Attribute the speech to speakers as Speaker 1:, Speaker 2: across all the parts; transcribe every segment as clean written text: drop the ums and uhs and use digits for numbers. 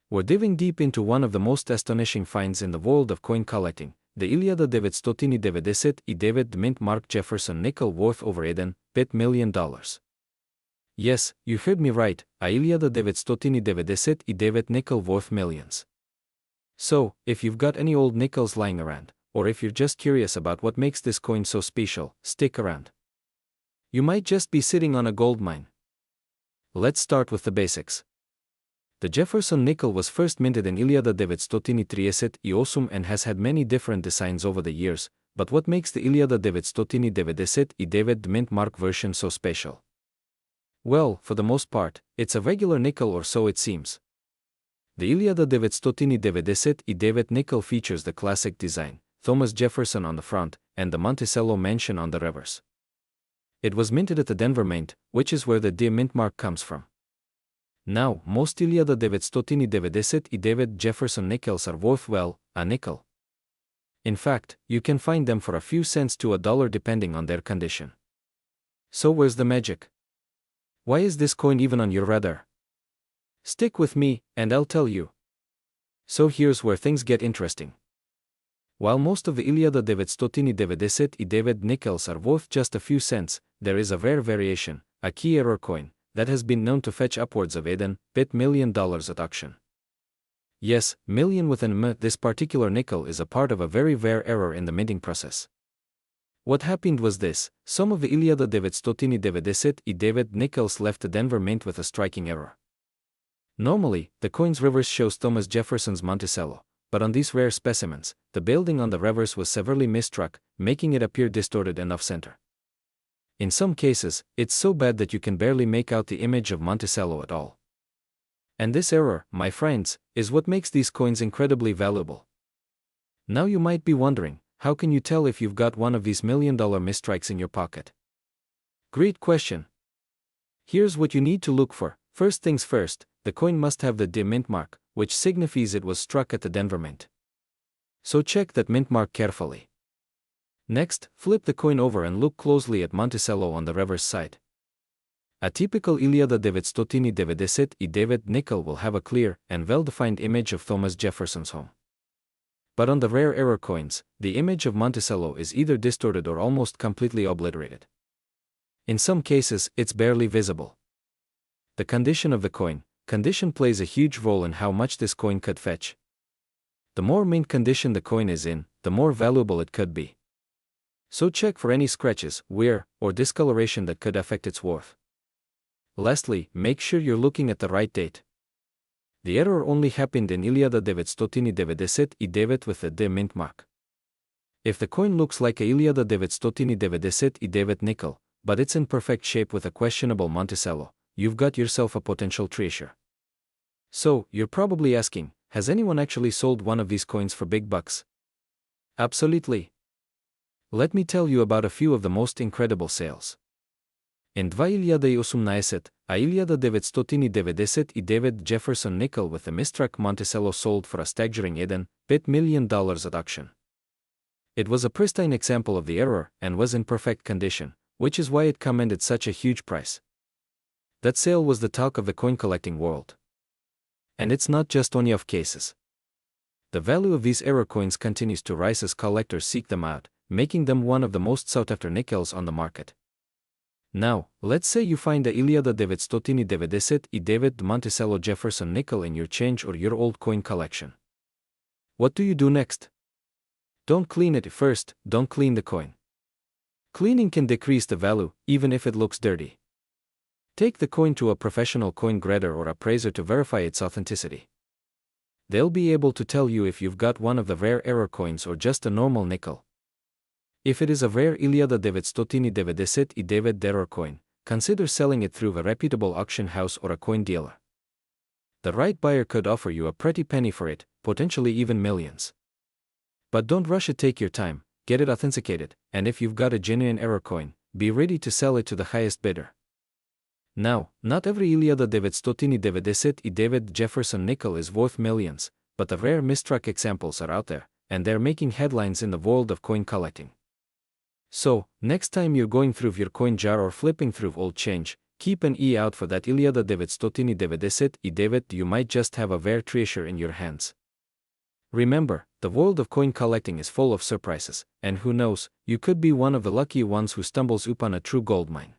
Speaker 1: We're diving deep into one of the most astonishing finds in the world of coin collecting, the 1999 mint mark Jefferson nickel worth over $1 million. Yes, you heard me right, a 1999 nickel worth millions. So, if you've got any old nickels lying around, or if you're just curious about what makes this coin so special, stick around. You might just be sitting on a gold mine. Let's start with the basics. The Jefferson nickel was first minted in 1993 and has had many different designs over the years, but what makes the 1999 mint mark version so special? Well, for the most part, it's a regular nickel, or so it seems. The 1999 nickel features the classic design, Thomas Jefferson on the front, and the Monticello mansion on the reverse. It was minted at the Denver Mint, which is where the D mint mark comes from. Now, most 1999 Jefferson nickels are worth, well, a nickel. In fact, you can find them for a few cents to $1 depending on their condition. So where's the magic? Why is this coin even on your radar? Stick with me, and I'll tell you. So here's where things get interesting. While most of the 1999 nickels are worth just a few cents, there is a rare variation, a key error coin, that has been known to fetch upwards of $1 million at auction. Yes, million with an M. This particular nickel is a part of a very rare error in the minting process. What happened was this: some of the 1999 nickels left the Denver Mint with a striking error. Normally, the coin's reverse shows Thomas Jefferson's Monticello, but on these rare specimens, the building on the reverse was severely misstruck, making it appear distorted and off-center. In some cases, it's so bad that you can barely make out the image of Monticello at all. And this error, my friends, is what makes these coins incredibly valuable. Now you might be wondering, how can you tell if you've got one of these million-dollar misstrikes in your pocket? Great question. Here's what you need to look for. First things first, the coin must have the D mint mark, which signifies it was struck at the Denver Mint. So check that mint mark carefully. Next, flip the coin over and look closely at Monticello on the reverse side. A typical 1999 nickel will have a clear and well-defined image of Thomas Jefferson's home. But on the rare error coins, the image of Monticello is either distorted or almost completely obliterated. In some cases, it's barely visible. The condition of the coin plays a huge role in how much this coin could fetch. The more mint condition the coin is in, the more valuable it could be. So check for any scratches, wear, or discoloration that could affect its worth. Lastly, make sure you're looking at the right date. The error only happened in 1999 with the D mint mark. If the coin looks like a 1999 nickel, but it's in perfect shape with a questionable Monticello, you've got yourself a potential treasure. So, you're probably asking, has anyone actually sold one of these coins for big bucks? Absolutely. Let me tell you about a few of the most incredible sales. In 2018, a 1999 Jefferson nickel with the misstruck Monticello sold for a staggering $1 million at auction. It was a pristine example of the error and was in perfect condition, which is why it commanded such a huge price. That sale was the talk of the coin collecting world. And it's not just one-off cases. The value of these error coins continues to rise as collectors seek them out, making them one of the most sought-after nickels on the market. Now, let's say you find a 1999 Monticello Jefferson nickel in your change or your old coin collection. What do you do next? Don't clean it first, don't clean the coin. Cleaning can decrease the value, even if it looks dirty. Take the coin to a professional coin grader or appraiser to verify its authenticity. They'll be able to tell you if you've got one of the rare error coins or just a normal nickel. If it is a rare 1999 error coin, consider selling it through a reputable auction house or a coin dealer. The right buyer could offer you a pretty penny for it, potentially even millions. But don't rush it, take your time, get it authenticated, and if you've got a genuine error coin, be ready to sell it to the highest bidder. Now, not every 1999 Jefferson nickel is worth millions, but the rare misstruck examples are out there, and they're making headlines in the world of coin collecting. So, next time you're going through your coin jar or flipping through old change, Keep an eye out for that 1999, you might just have a rare treasure in your hands. Remember, the world of coin collecting is full of surprises, and who knows, you could be one of the lucky ones who stumbles upon a true gold mine.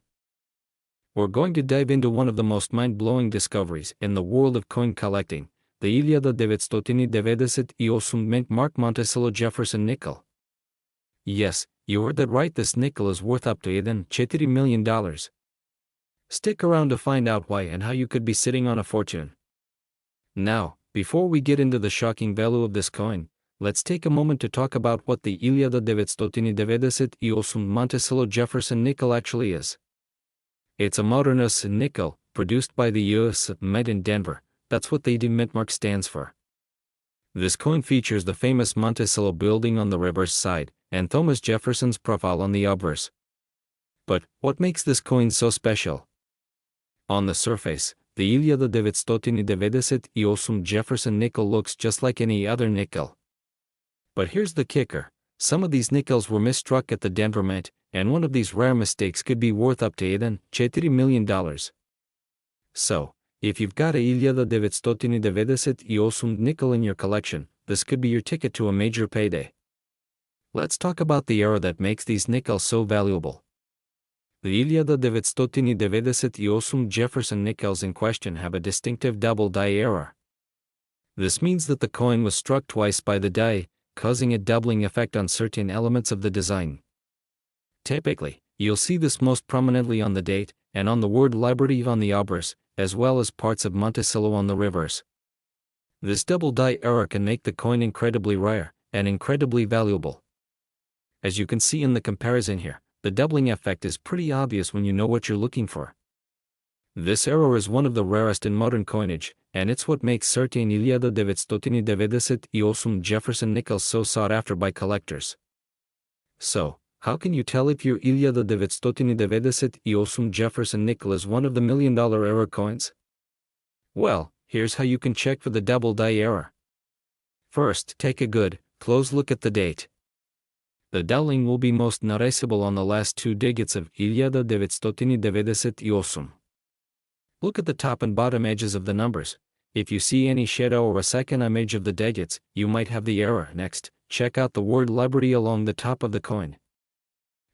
Speaker 1: We're going to dive into one of the most mind-blowing discoveries in the world of coin collecting, the 1998 mint mark Monticello Jefferson nickel. Yes, you heard that right, this nickel is worth up to even $4 million. Stick around to find out why and how you could be sitting on a fortune. Now, before we get into the shocking value of this coin, let's take a moment to talk about what the 1998 Monticello Jefferson nickel actually is. It's a modern US nickel, produced by the US Mint in Denver. That's what the mint mark stands for. This coin features the famous Monticello building on the reverse side, and Thomas Jefferson's profile on the obverse. But, what makes this coin so special? On the surface, the 1998 Jefferson nickel looks just like any other nickel. But here's the kicker, some of these nickels were misstruck at the Denver Mint, and one of these rare mistakes could be worth up to even $4 million. So, if you've got a 1998 nickel in your collection, this could be your ticket to a major payday. Let's talk about the error that makes these nickels so valuable. The 1998 Jefferson nickels in question have a distinctive double die error. This means that the coin was struck twice by the die, causing a doubling effect on certain elements of the design. Typically, you'll see this most prominently on the date, and on the word Liberty on the obverse, as well as parts of Monticello on the reverse. This double die error can make the coin incredibly rare, and incredibly valuable. As you can see in the comparison here, the doubling effect is pretty obvious when you know what you're looking for. This error is one of the rarest in modern coinage, and it's what makes certain 1998 Jefferson nickels so sought after by collectors. So, how can you tell if your 1998 Jefferson nickel is one of the $1 million error coins? Well, here's how you can check for the double die error. First, take a good, close look at the date. The doubling will be most noticeable on the last two digits of 1998. Look at the top and bottom edges of the numbers. If you see any shadow or a second image of the digits, you might have the error. Next, check out the word Liberty along the top of the coin.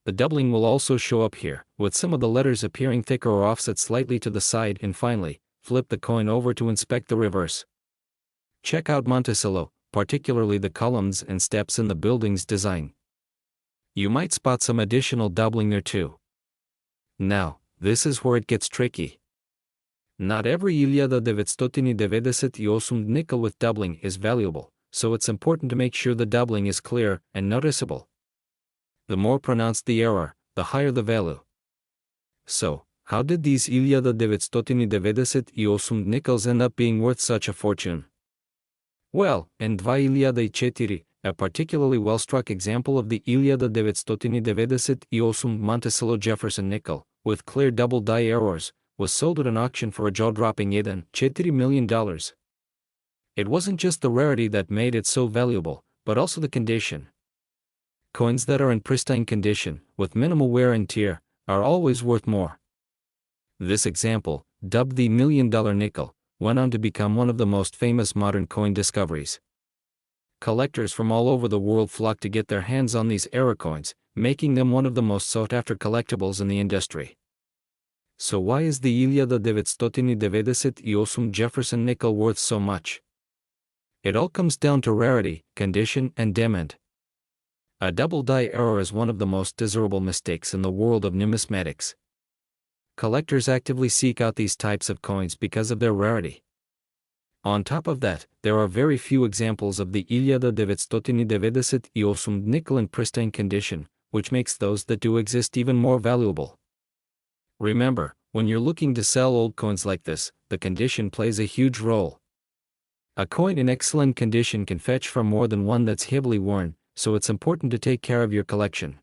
Speaker 1: The doubling will also show up here, with some of the letters appearing thicker or offset slightly to the side. And finally, flip the coin over to inspect the reverse. Check out Monticello, particularly the columns and steps in the building's design. You might spot some additional doubling there too. Now, this is where it gets tricky. Not every 1998 nickel with doubling is valuable, so it's important to make sure the doubling is clear and noticeable. The more pronounced the error, the higher the value. So, how did these 1998 nickels end up being worth such a fortune? Well, in 2004, a particularly well-struck example of the 1998 Monticello Jefferson nickel, with clear double die errors, was sold at an auction for a jaw-dropping $4 million. It wasn't just the rarity that made it so valuable, but also the condition. Coins that are in pristine condition, with minimal wear and tear, are always worth more. This example, dubbed the $1 million nickel, went on to become one of the most famous modern coin discoveries. Collectors from all over the world flock to get their hands on these error coins, making them one of the most sought-after collectibles in the industry. So why is the 1998 Jefferson nickel worth so much? It all comes down to rarity, condition, and demand. A double die error is one of the most desirable mistakes in the world of numismatics. Collectors actively seek out these types of coins because of their rarity. On top of that, there are very few examples of the 1998 nickel in pristine condition, which makes those that do exist even more valuable. Remember, when you're looking to sell old coins like this, the condition plays a huge role. A coin in excellent condition can fetch for more than one that's heavily worn, so it's important to take care of your collection.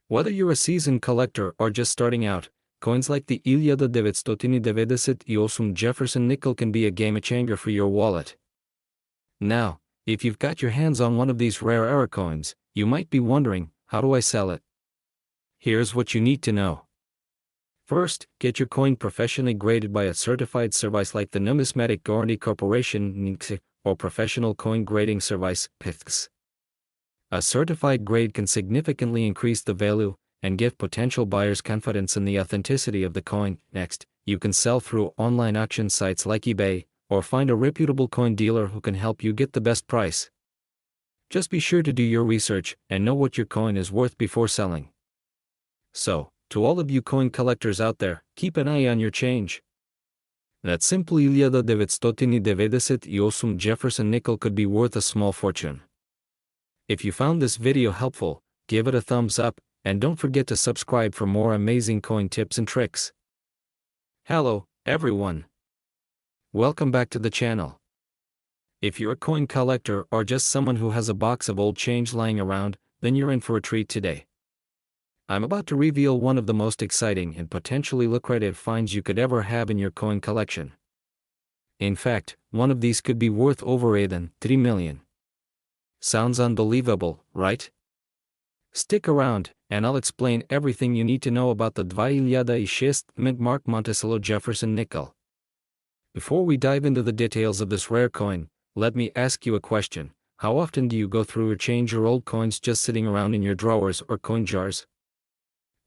Speaker 1: Whether you're a seasoned collector or just starting out, coins like the 1998 Jefferson nickel can be a game changer for your wallet. Now, if you've got your hands on one of these rare error coins, you might be wondering, how do I sell it? Here's what you need to know. First, get your coin professionally graded by a certified service like the Numismatic Guarantee Corporation (NGC) or Professional Coin Grading Service (PIFS). A certified grade can significantly increase the value and give potential buyers confidence in the authenticity of the coin. Next, you can sell through online auction sites like eBay, or find a reputable coin dealer who can help you get the best price. Just be sure to do your research and know what your coin is worth before selling. So, to all of you coin collectors out there, keep an eye on your change. That simple 1998 Jefferson nickel could be worth a small fortune. If you found this video helpful, give it a thumbs up, and don't forget to subscribe for more amazing coin tips and tricks. Hello, everyone. Welcome back to the channel. If you're a coin collector or just someone who has a box of old change lying around, then you're in for a treat today. I'm about to reveal one of the most exciting and potentially lucrative finds you could ever have in your coin collection. In fact, one of these could be worth over $3 million. Sounds unbelievable, right? Stick around, and I'll explain everything you need to know about the 2006 mint mark Monticello Jefferson nickel. Before we dive into the details of this rare coin, let me ask you a question. How often do you go through or change your old coins just sitting around in your drawers or coin jars?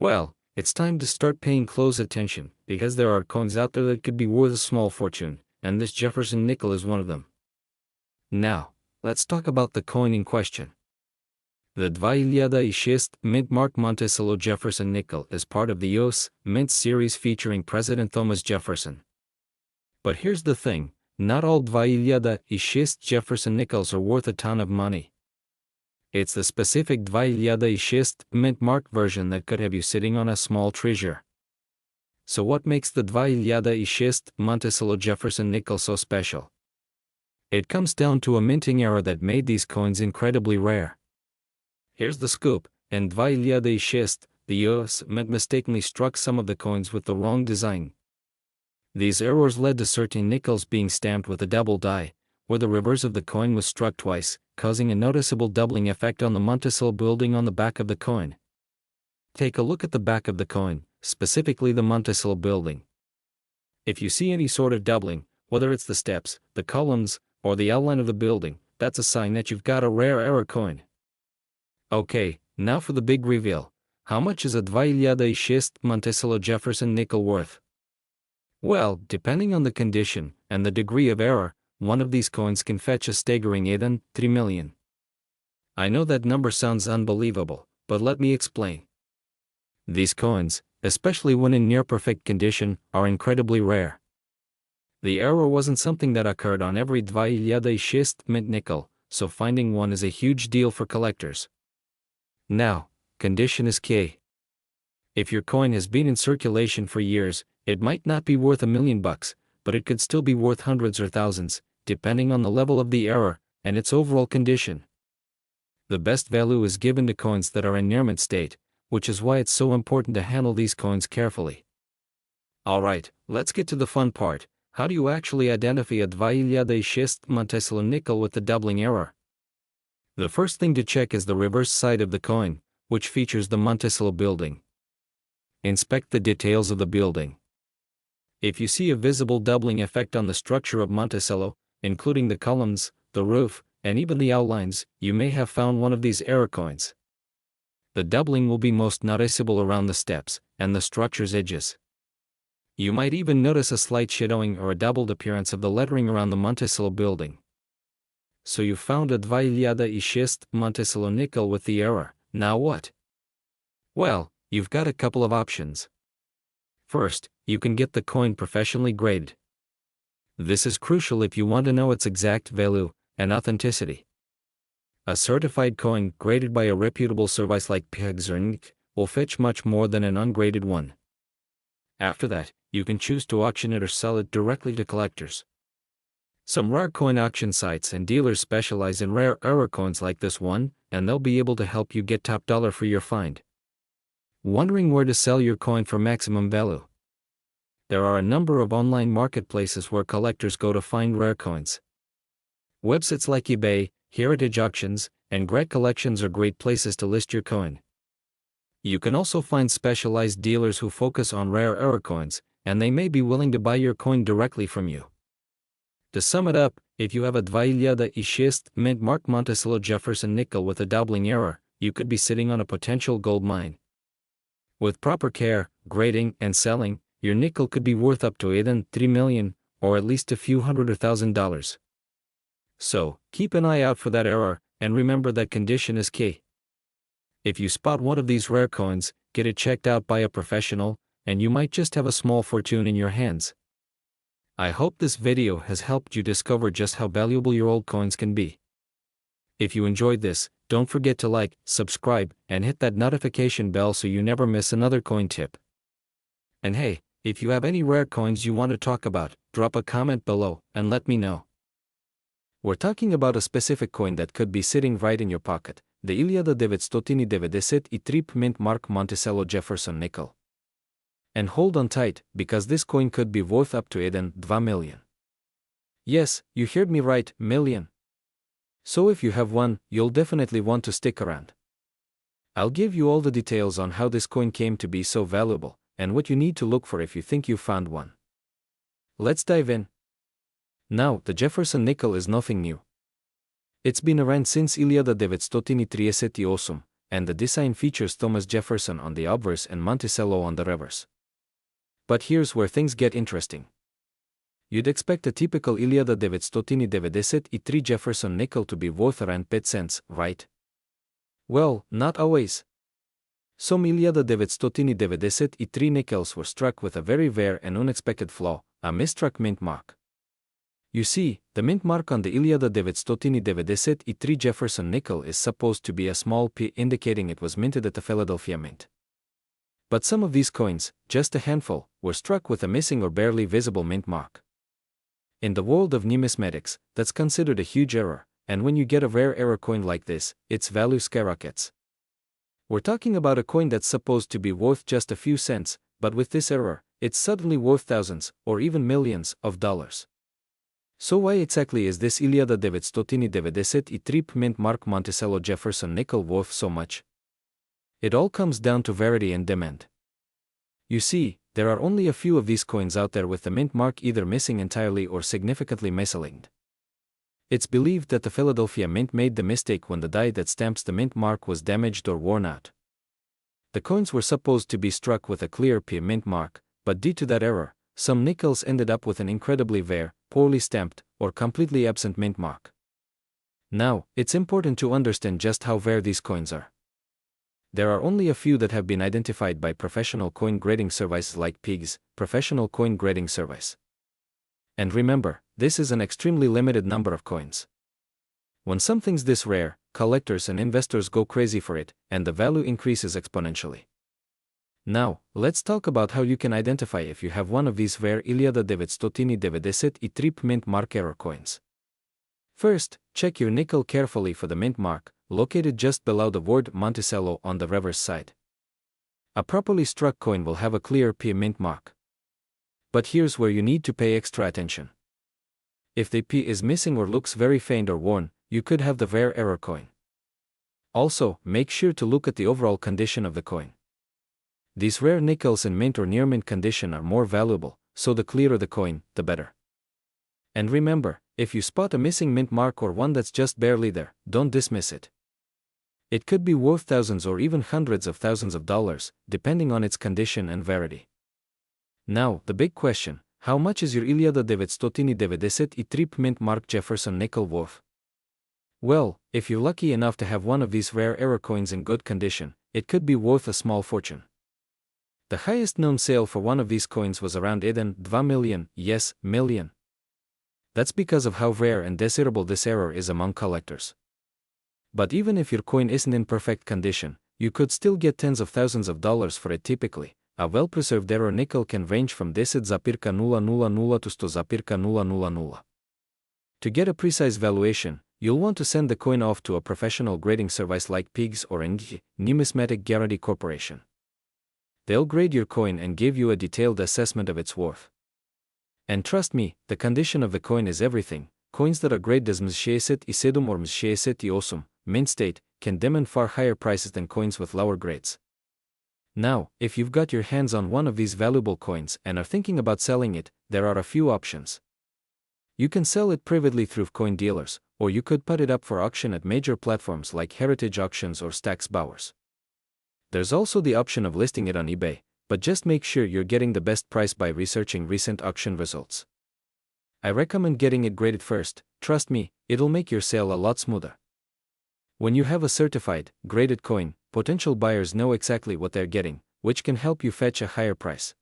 Speaker 1: Well, it's time to start paying close attention, because there are coins out there that could be worth a small fortune, and this Jefferson nickel is one of them. Now, let's talk about the coin in question. The 2006 mint mark Monticello Jefferson nickel is part of the US Mint series featuring President Thomas Jefferson. But here's the thing, not all 2006 Jefferson nickels are worth a ton of money. It's the specific 2006 mint mark version that could have you sitting on a small treasure. So what makes the 2006 Monticello Jefferson nickel so special? It comes down to a minting error that made these coins incredibly rare. Here's the scoop. In 2006, the US Mint mistakenly struck some of the coins with the wrong design. These errors led to certain nickels being stamped with a double die, where the reverse of the coin was struck twice, causing a noticeable doubling effect on the Monticello building on the back of the coin. Take a look at the back of the coin, specifically the Monticello building. If you see any sort of doubling, whether it's the steps, the columns, or the outline of the building, that's a sign that you've got a rare error coin. Okay, now for the big reveal. How much is a 2006 Monticello Jefferson nickel worth? Well, depending on the condition and the degree of error, one of these coins can fetch a staggering $3 million. I know that number sounds unbelievable, but let me explain. These coins, especially when in near-perfect condition, are incredibly rare. The error wasn't something that occurred on every 2006 mint nickel, so finding one is a huge deal for collectors. Now, condition is key. If your coin has been in circulation for years, it might not be worth $1 million, but it could still be worth hundreds or thousands, depending on the level of the error and its overall condition. The best value is given to coins that are in near mint state, which is why it's so important to handle these coins carefully. Alright, let's get to the fun part. How do you actually identify a 2006 Monticello nickel with the doubling error? The first thing to check is the reverse side of the coin, which features the Monticello building. Inspect the details of the building. If you see a visible doubling effect on the structure of Monticello, including the columns, the roof, and even the outlines, you may have found one of these error coins. The doubling will be most noticeable around the steps and the structure's edges. You might even notice a slight shadowing or a doubled appearance of the lettering around the Monticello building. So you found a 2006 Monticello nickel with the error. Now what? Well, you've got a couple of options. First, you can get the coin professionally graded. This is crucial if you want to know its exact value and authenticity. A certified coin graded by a reputable service like PIFS or NGC will fetch much more than an ungraded one. After that, you can choose to auction it or sell it directly to collectors. Some rare coin auction sites and dealers specialize in rare error coins like this one, and they'll be able to help you get top dollar for your find. Wondering where to sell your coin for maximum value? There are a number of online marketplaces where collectors go to find rare coins. Websites like eBay, Heritage Auctions, and Great Collections are great places to list your coin. You can also find specialized dealers who focus on rare error coins, and they may be willing to buy your coin directly from you. To sum it up, if you have a 2006 mint mark Monticello Jefferson nickel with a doubling error, you could be sitting on a potential gold mine. With proper care, grading, and selling, your nickel could be worth up to even $3 million, or at least a few $100,000. So, keep an eye out for that error, and remember that condition is key. If you spot one of these rare coins, get it checked out by a professional, and you might just have a small fortune in your hands. I hope this video has helped you discover just how valuable your old coins can be. If you enjoyed this, don't forget to like, subscribe, and hit that notification bell so you never miss another coin tip. And hey, if you have any rare coins you want to talk about, drop a comment below and let me know. We're talking about a specific coin that could be sitting right in your pocket, the 1993 mint mark Monticello Jefferson nickel. And hold on tight, because this coin could be worth up to even $2 million. Yes, you heard me right, million. So if you have one, you'll definitely want to stick around. I'll give you all the details on how this coin came to be so valuable, and what you need to look for if you think you found one. Let's dive in. Now, the Jefferson nickel is nothing new. It's been around since 1938, and the design features Thomas Jefferson on the obverse and Monticello on the reverse. But here's where things get interesting. You'd expect a typical 1993 Jefferson nickel to be worth around 5 cents, right? Well, not always. Some 1993 nickels were struck with a very rare and unexpected flaw, a misstruck mint mark. You see, the mint mark on the 1993 Jefferson nickel is supposed to be a small P, indicating it was minted at the Philadelphia Mint. But some of these coins, just a handful, were struck with a missing or barely visible mint mark. In the world of numismatics, that's considered a huge error, and when you get a rare error coin like this, its value skyrockets. We're talking about a coin that's supposed to be worth just a few cents, but with this error, it's suddenly worth thousands, or even millions, of dollars. So why exactly is this 1993 mint mark Monticello Jefferson nickel worth so much? It all comes down to rarity and demand. You see, there are only a few of these coins out there with the mint mark either missing entirely or significantly misaligned. It's believed that the Philadelphia Mint made the mistake when the die that stamps the mint mark was damaged or worn out. The coins were supposed to be struck with a clear P mint mark, but due to that error, some nickels ended up with an incredibly rare, poorly stamped, or completely absent mint mark. Now, it's important to understand just how rare these coins are. There are only a few that have been identified by professional coin grading services like PIGS, Professional Coin Grading Service. And remember, this is an extremely limited number of coins. When something's this rare, collectors and investors go crazy for it, and the value increases exponentially. Now, let's talk about how you can identify if you have one of these rare 1993 mint mark error coins. First, check your nickel carefully for the mint mark, located just below the word Monticello on the reverse side. A properly struck coin will have a clear P mint mark. But here's where you need to pay extra attention. If the P is missing or looks very faint or worn, you could have the rare error coin. Also, make sure to look at the overall condition of the coin. These rare nickels in mint or near mint condition are more valuable, so the clearer the coin, the better. And remember, if you spot a missing mint mark or one that's just barely there, don't dismiss it. It could be worth thousands or even hundreds of thousands of dollars, depending on its condition and rarity. Now, the big question, how much is your 1993 mint mark Jefferson nickel worth? Well, if you're lucky enough to have one of these rare error coins in good condition, it could be worth a small fortune. The highest known sale for one of these coins was around $2 million, yes, million. That's because of how rare and desirable this error is among collectors. But even if your coin isn't in perfect condition, you could still get tens of thousands of dollars for it typically. A well-preserved error nickel can range from 10,000 to 100,000. To get a precise valuation, you'll want to send the coin off to a professional grading service like PIGS or Numismatic Guarantee Corporation. They'll grade your coin and give you a detailed assessment of its worth. And trust me, the condition of the coin is everything. Coins that are grade as M67 or M68 mint state can demand far higher prices than coins with lower grades. Now, if you've got your hands on one of these valuable coins and are thinking about selling it, there are a few options. You can sell it privately through coin dealers, or you could put it up for auction at major platforms like Heritage Auctions or Stax Bowers. There's also the option of listing it on eBay, but just make sure you're getting the best price by researching recent auction results. I recommend getting it graded first. Trust me, it'll make your sale a lot smoother. When you have a certified, graded coin, potential buyers know exactly what they're getting, which can help you fetch a higher price.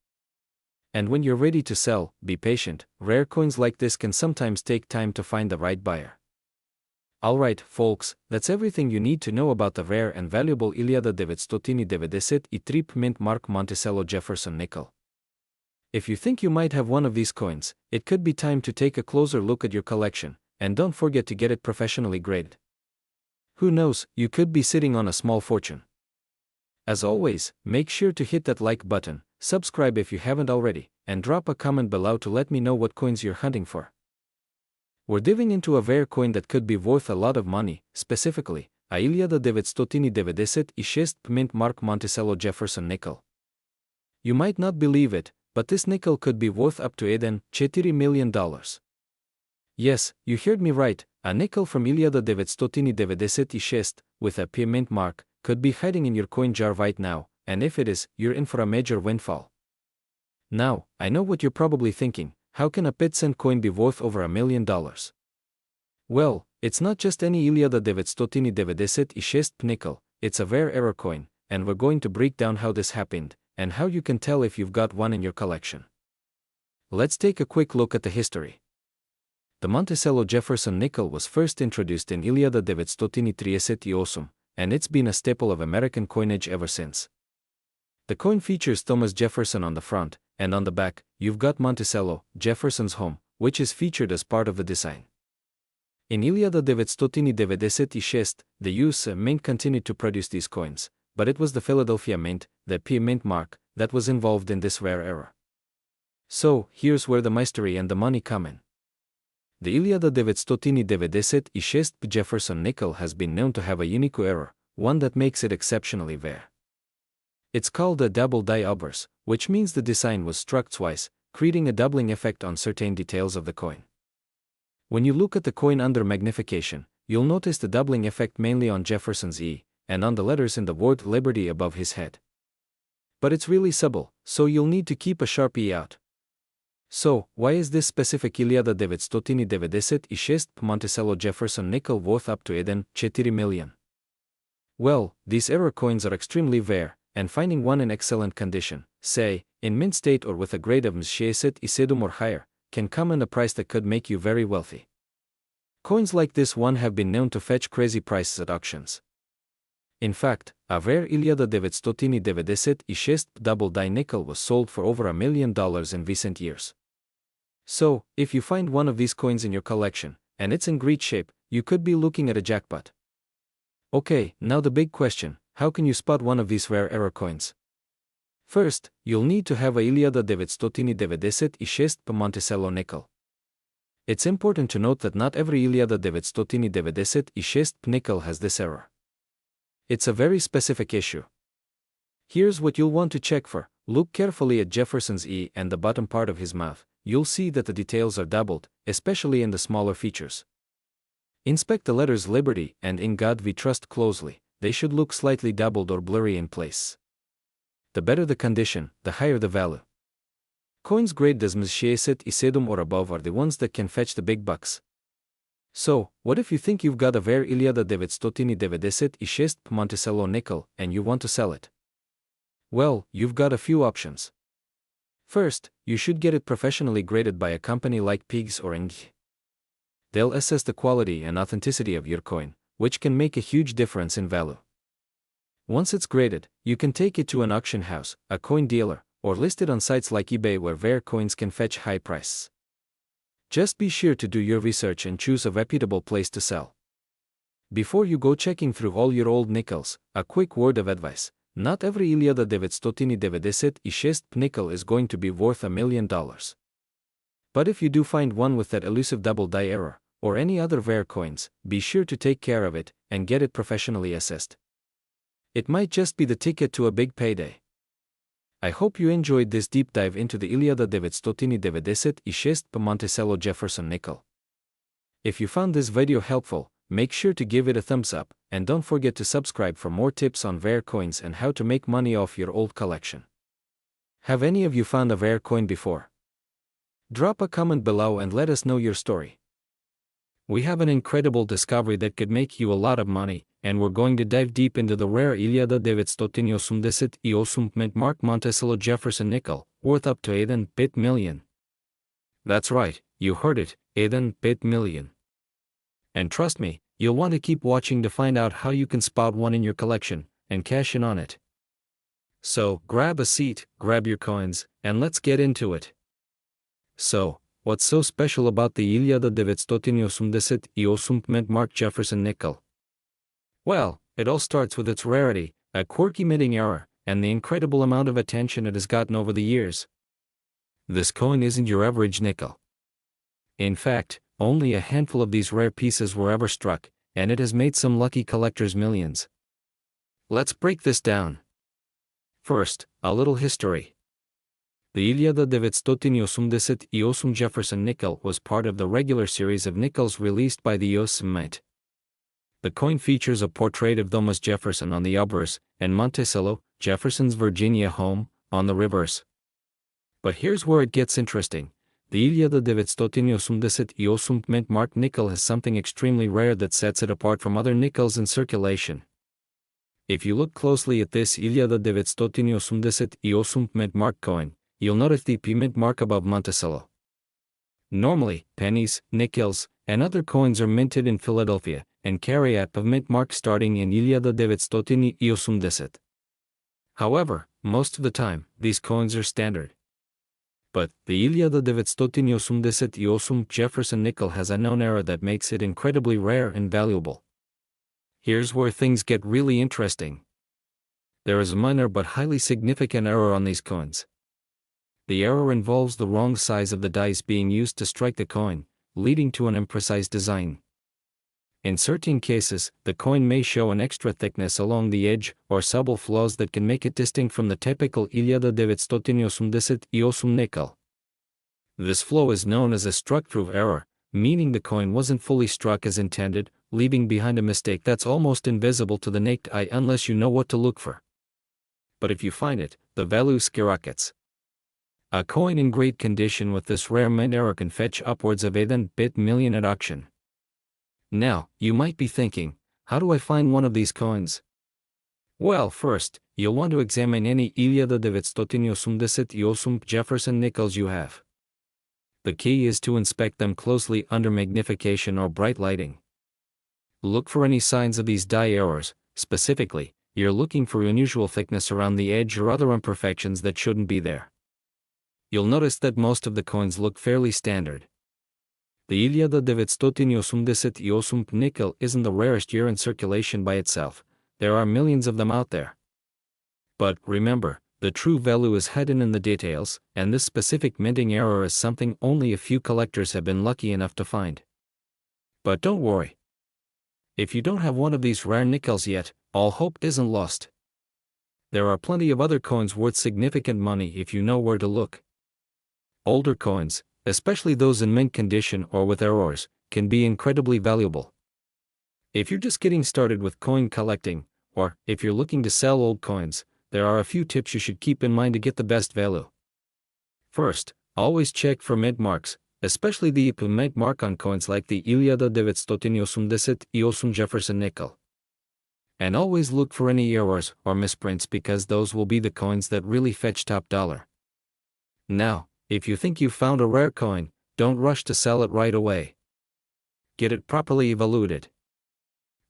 Speaker 1: And when you're ready to sell, be patient. Rare coins like this can sometimes take time to find the right buyer. Alright, folks, that's everything you need to know about the rare and valuable 1993 mint mark Monticello Jefferson nickel. If you think you might have one of these coins, it could be time to take a closer look at your collection, and don't forget to get it professionally graded. Who knows, you could be sitting on a small fortune. As always, make sure to hit that like button, subscribe if you haven't already, and drop a comment below to let me know what coins you're hunting for. We're diving into a rare coin that could be worth a lot of money, specifically, a 1996 mint mark Monticello Jefferson nickel. You might not believe it, but this nickel could be worth up to $4 million. Yes, you heard me right, a nickel from 1996 with a P mint mark could be hiding in your coin jar right now, and if it is, you're in for a major windfall. Now, I know what you're probably thinking, how can a pit-cent coin be worth over $1 million? Well, it's not just any 1996 nickel, it's a rare error coin, and we're going to break down how this happened, and how you can tell if you've got one in your collection. Let's take a quick look at the history. The Monticello Jefferson nickel was first introduced in 1938, and it's been a staple of American coinage ever since. The coin features Thomas Jefferson on the front, and on the back, you've got Monticello, Jefferson's home, which is featured as part of the design. In 1996, the U.S. Mint continued to produce these coins, but it was the Philadelphia Mint, the P mint mark, that was involved in this rare era. So, here's where the mystery and the money come in. The 1996 Jefferson nickel has been known to have a unique error, one that makes it exceptionally rare. It's called a double die obverse, which means the design was struck twice, creating a doubling effect on certain details of the coin. When you look at the coin under magnification, you'll notice the doubling effect mainly on Jefferson's E, and on the letters in the word Liberty above his head. But it's really subtle, so you'll need to keep a sharp eye out. So, why is this specific 1996 Monticello Jefferson nickel worth up to $4 million? Well, these error coins are extremely rare, and finding one in excellent condition, say, in mint state or with a grade of Monticello or higher, can come at a price that could make you very wealthy. Coins like this one have been known to fetch crazy prices at auctions. In fact, a rare 1996 double die nickel was sold for over $1 million in recent years. So, if you find one of these coins in your collection, and it's in great shape, you could be looking at a jackpot. Okay, now the big question, how can you spot one of these rare error coins? First, you'll need to have a 1996 Monticello nickel. It's important to note that not every 1996 nickel has this error. It's a very specific issue. Here's what you'll want to check for. Look carefully at Jefferson's E and the bottom part of his mouth. You'll see that the details are doubled, especially in the smaller features. Inspect the letters Liberty and In God We Trust closely. They should look slightly doubled or blurry in place. The better the condition, the higher the value. Coins graded as Monticello or above are the ones that can fetch the big bucks. So, what if you think you've got a rare 1996 Monticello nickel and you want to sell it? Well, you've got a few options. First, you should get it professionally graded by a company like Pigs or Ing. They'll assess the quality and authenticity of your coin, which can make a huge difference in value. Once it's graded, you can take it to an auction house, a coin dealer, or list it on sites like eBay where rare coins can fetch high prices. Just be sure to do your research and choose a reputable place to sell. Before you go checking through all your old nickels, a quick word of advice. Not every 1996 nickel is going to be worth $1 million. But if you do find one with that elusive double die error, or any other rare coins, be sure to take care of it and get it professionally assessed. It might just be the ticket to a big payday. I hope you enjoyed this deep dive into the 1996 Monticello Jefferson nickel. If you found this video helpful, make sure to give it a thumbs up, and don't forget to subscribe for more tips on rare coins and how to make money off your old collection. Have any of you found a rare coin before? Drop a comment below and let us know your story. We have an incredible discovery that could make you a lot of money, and we're going to dive deep into the rare 1998 mint mark Monticello Jefferson nickel, worth up to 8 million. That's right, you heard it, 8 million. And trust me, you'll want to keep watching to find out how you can spot one in your collection, and cash in on it. So, grab a seat, grab your coins, and let's get into it. So, what's so special about the 1998 mint mark Jefferson nickel? Well, it all starts with its rarity, a quirky minting error, and the incredible amount of attention it has gotten over the years. This coin isn't your average nickel. In fact, only a handful of these rare pieces were ever struck, and it has made some lucky collectors millions. Let's break this down. First, a little history. The 1998 Jefferson nickel was part of the regular series of nickels released by the U.S. Mint. The coin features a portrait of Thomas Jefferson on the obverse, and Monticello, Jefferson's Virginia home, on the reverse. But here's where it gets interesting. The 1998 mint mark nickel has something extremely rare that sets it apart from other nickels in circulation. If you look closely at this 1998 mint mark coin, you'll notice the P mint mark above Monticello. Normally, pennies, nickels, and other coins are minted in Philadelphia, and carry a P mint mark starting in 1998. However, most of the time, these coins are standard. But, the 1998 Jefferson nickel has a known error that makes it incredibly rare and valuable. Here's where things get really interesting. There is a minor but highly significant error on these coins. The error involves the wrong size of the dice being used to strike the coin, leading to an imprecise design. In certain cases, the coin may show an extra thickness along the edge, or subtle flaws that can make it distinct from the typical 1998 nickel. This flaw is known as a struck-through error, meaning the coin wasn't fully struck as intended, leaving behind a mistake that's almost invisible to the naked eye unless you know what to look for. But if you find it, the value skyrockets. A coin in great condition with this rare mint error can fetch upwards of 8 million at auction. Now, you might be thinking, how do I find one of these coins? Well, first, you'll want to examine any 1998 Jefferson nickels you have. The key is to inspect them closely under magnification or bright lighting. Look for any signs of these die errors. Specifically, you're looking for unusual thickness around the edge or other imperfections that shouldn't be there. You'll notice that most of the coins look fairly standard. The 1998 nickel isn't the rarest year in circulation by itself. There are millions of them out there. But remember, the true value is hidden in the details, and this specific minting error is something only a few collectors have been lucky enough to find. But don't worry. If you don't have one of these rare nickels yet, all hope isn't lost. There are plenty of other coins worth significant money if you know where to look. Older coins, especially those in mint condition or with errors, can be incredibly valuable. If you're just getting started with coin collecting, or if you're looking to sell old coins, there are a few tips you should keep in mind to get the best value. First, always check for mint marks, especially the IP mint mark on coins like the 1998 Jefferson nickel. And always look for any errors or misprints because those will be the coins that really fetch top dollar. Now, if you think you've found a rare coin, don't rush to sell it right away. Get it properly evaluated.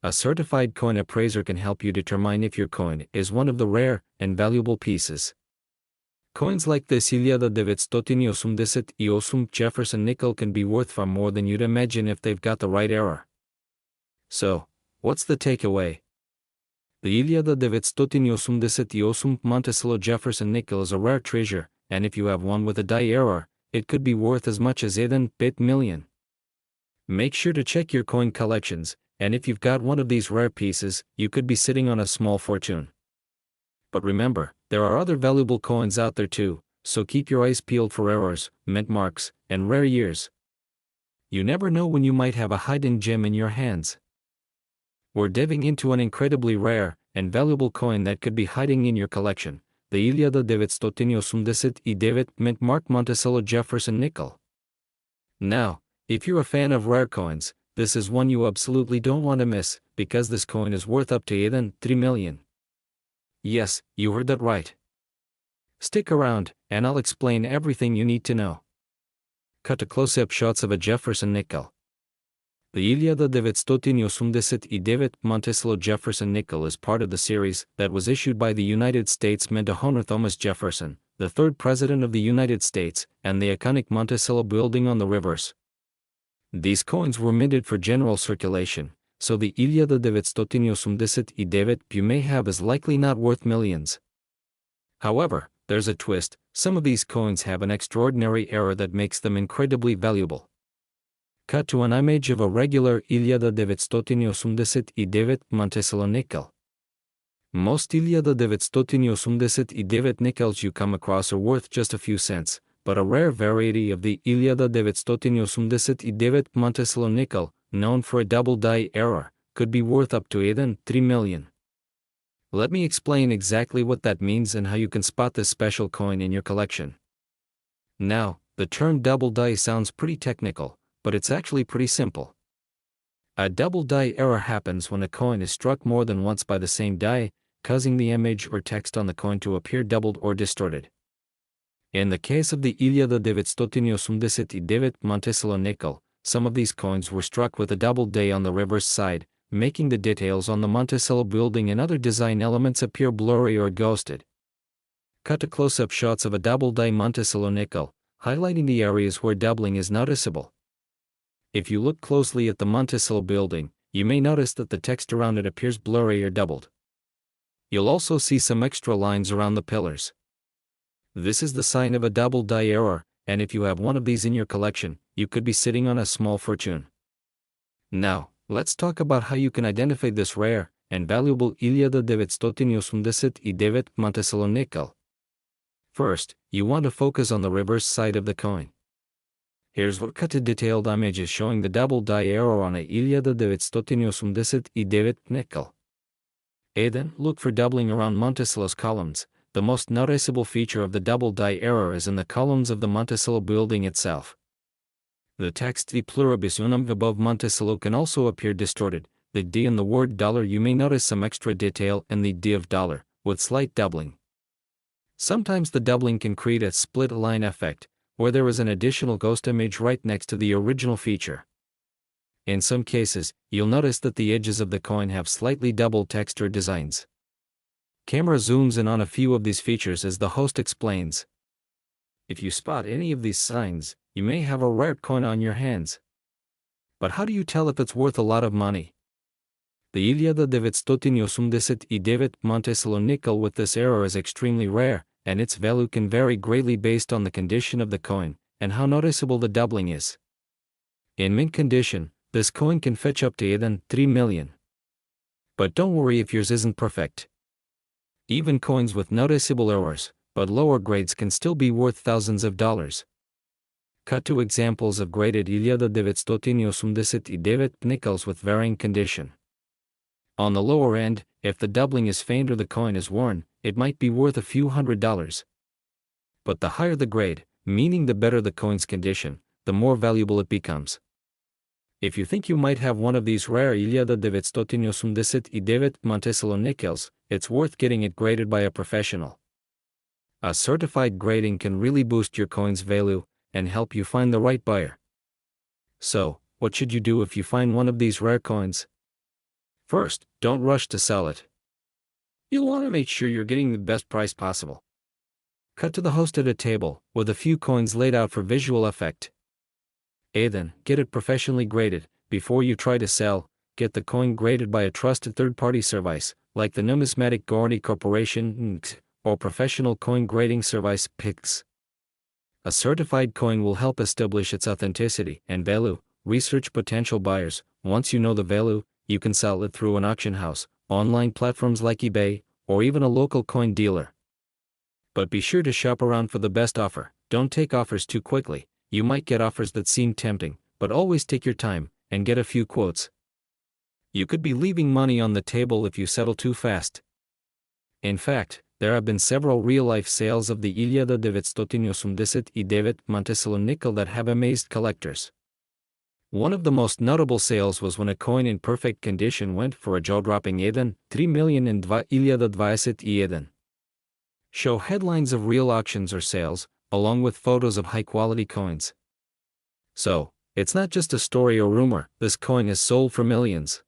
Speaker 1: A certified coin appraiser can help you determine if your coin is one of the rare and valuable pieces. Coins like this 1998 Jefferson nickel can be worth far more than you'd imagine if they've got the right error. So, what's the takeaway? The 1998 Monticello Jefferson nickel is a rare treasure, and if you have one with a die error, it could be worth as much as 8 million. Make sure to check your coin collections, and if you've got one of these rare pieces, you could be sitting on a small fortune. But remember, There are other valuable coins out there too, so keep your eyes peeled for errors, mint marks, and rare years. You never know when you might have a hidden gem in your hands. We're diving into an incredibly rare and valuable coin that could be hiding in your collection, the 1989 mint mark Monticello Jefferson nickel. Now, if you're a fan of rare coins, this is one you absolutely don't want to miss, because this coin is worth up to even $3 million. Yes, you heard that right. Stick around, and I'll explain everything you need to know. Cut to close-up shots of a Jefferson nickel. The 1989 Monticello Jefferson nickel is part of the series that was issued by the United States Mint owner Thomas Jefferson, the third President of the United States, and the iconic Monticello building on the rivers. These coins were minted for general circulation, so the 1989 you may have is likely not worth millions. However, there's a twist: some of these coins have an extraordinary error that makes them incredibly valuable. Cut to an image of a regular 1989 Monticello nickel. Most 1989 nickels you come across are worth just a few cents, but a rare variety of the 1989 Monticello nickel, known for a double die error, could be worth up to even $3 million. Let me explain exactly what that means and how you can spot this special coin in your collection. Now, the term double die sounds pretty technical, but it's actually pretty simple. A double die error happens when a coin is struck more than once by the same die, causing the image or text on the coin to appear doubled or distorted. In the case of the 1989 Monticello nickel, some of these coins were struck with a double die on the reverse side, making the details on the Monticello building and other design elements appear blurry or ghosted. Cut to close-up shots of a double die Monticello nickel, highlighting the areas where doubling is noticeable. If you look closely at the Monticello building, you may notice that the text around it appears blurry or doubled. You'll also see some extra lines around the pillars. This is the sign of a double die error, and if you have one of these in your collection, you could be sitting on a small fortune. Now, let's talk about how you can identify this rare and valuable 1989 Monticello nickel. First, you want to focus on the reverse side of the coin. Here's what cut to detailed images showing the double die error on a 1989 nickel. Then, look for doubling around Monticello's columns. The most noticeable feature of the double die error is in the columns of the Monticello building itself. The text "de pluribus unum" above Monticello can also appear distorted. The D in the word dollar, you may notice some extra detail in the D of dollar, with slight doubling. Sometimes the doubling can create a split line effect, where there is an additional ghost image right next to the original feature. In some cases, you'll notice that the edges of the coin have slightly double text or designs. Camera zooms in on a few of these features as the host explains. If you spot any of these signs, you may have a rare coin on your hands. But how do you tell if it's worth a lot of money? The 1989 Monticello nickel with this error is extremely rare, and its value can vary greatly based on the condition of the coin and how noticeable the doubling is. In mint condition, this coin can fetch up to even $3 million. But don't worry if yours isn't perfect. Even coins with noticeable errors, but lower grades, can still be worth thousands of dollars. Cut to examples of graded 1989 nickels with varying condition. On the lower end, if the doubling is faint or the coin is worn, it might be worth a few $100s. But the higher the grade, meaning the better the coin's condition, the more valuable it becomes. If you think you might have one of these rare 1989 Monticello nickels, it's worth getting it graded by a professional. A certified grading can really boost your coin's value and help you find the right buyer. So, what should you do if you find one of these rare coins? First, don't rush to sell it. You'll want to make sure you're getting the best price possible. Cut to the host at a table, with a few coins laid out for visual effect. Then, get it professionally graded. Before you try to sell, get the coin graded by a trusted third-party service, like the Numismatic Guarantee Corporation, or Professional Coin Grading Service, PICS. A certified coin will help establish its authenticity and value. Research potential buyers. Once you know the value, you can sell it through an auction house, online platforms like eBay, or even a local coin dealer. But be sure to shop around for the best offer. Don't take offers too quickly. You might get offers that seem tempting, but always take your time and get a few quotes. You could be leaving money on the table if you settle too fast. In fact, there have been several real-life sales of the 1989 Monticello nickel that have amazed collectors. One of the most notable sales was when a coin in perfect condition went for a jaw-dropping $3,000,021. Show headlines of real auctions or sales, along with photos of high-quality coins. So, it's not just a story or rumor, this coin is sold for millions.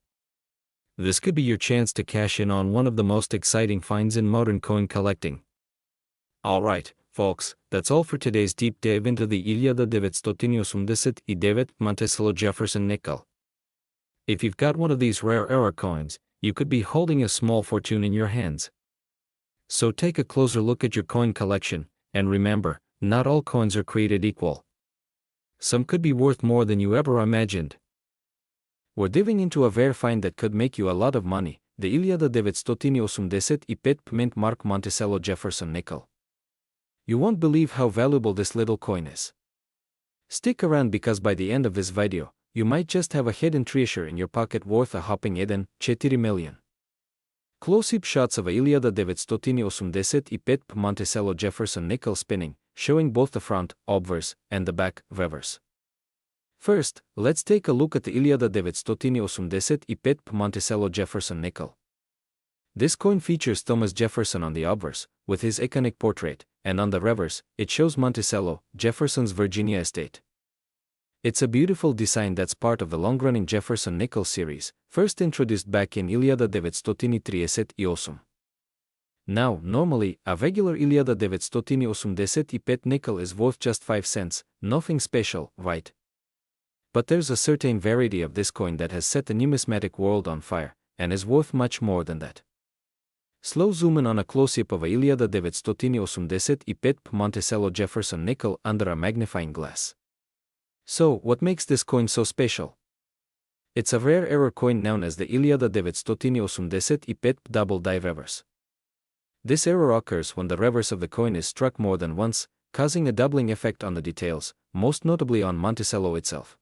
Speaker 1: This could be your chance to cash in on one of the most exciting finds in modern coin collecting. Alright, folks, that's all for today's deep dive into the 1989 Monticello Jefferson nickel. If you've got one of these rare era coins, you could be holding a small fortune in your hands. So take a closer look at your coin collection, and remember, not all coins are created equal. Some could be worth more than you ever imagined. We're diving into a rare find that could make you a lot of money, the 1989 mint mark Monticello Jefferson nickel. You won't believe how valuable this little coin is. Stick around because by the end of this video, you might just have a hidden treasure in your pocket worth a hopping 4 million. Close-up shots of a 1989 Monticello Jefferson nickel spinning, showing both the front, obverse, and the back, reverse. First, let's take a look at the 1989 Monticello Jefferson nickel. This coin features Thomas Jefferson on the obverse, with his iconic portrait, and on the reverse, it shows Monticello, Jefferson's Virginia estate. It's a beautiful design that's part of the long-running Jefferson nickel series, first introduced back in 1933. Now, normally, a regular 1989 nickel is worth just 5 cents, nothing special, right? But there's a certain variety of this coin that has set the numismatic world on fire, and is worth much more than that. Slow zoom in on a close-up of a 1989 Monticello Jefferson nickel under a magnifying glass. So, what makes this coin so special? It's a rare error coin known as the 1989 double die reverse. This error occurs when the reverse of the coin is struck more than once, causing a doubling effect on the details, most notably on Monticello itself.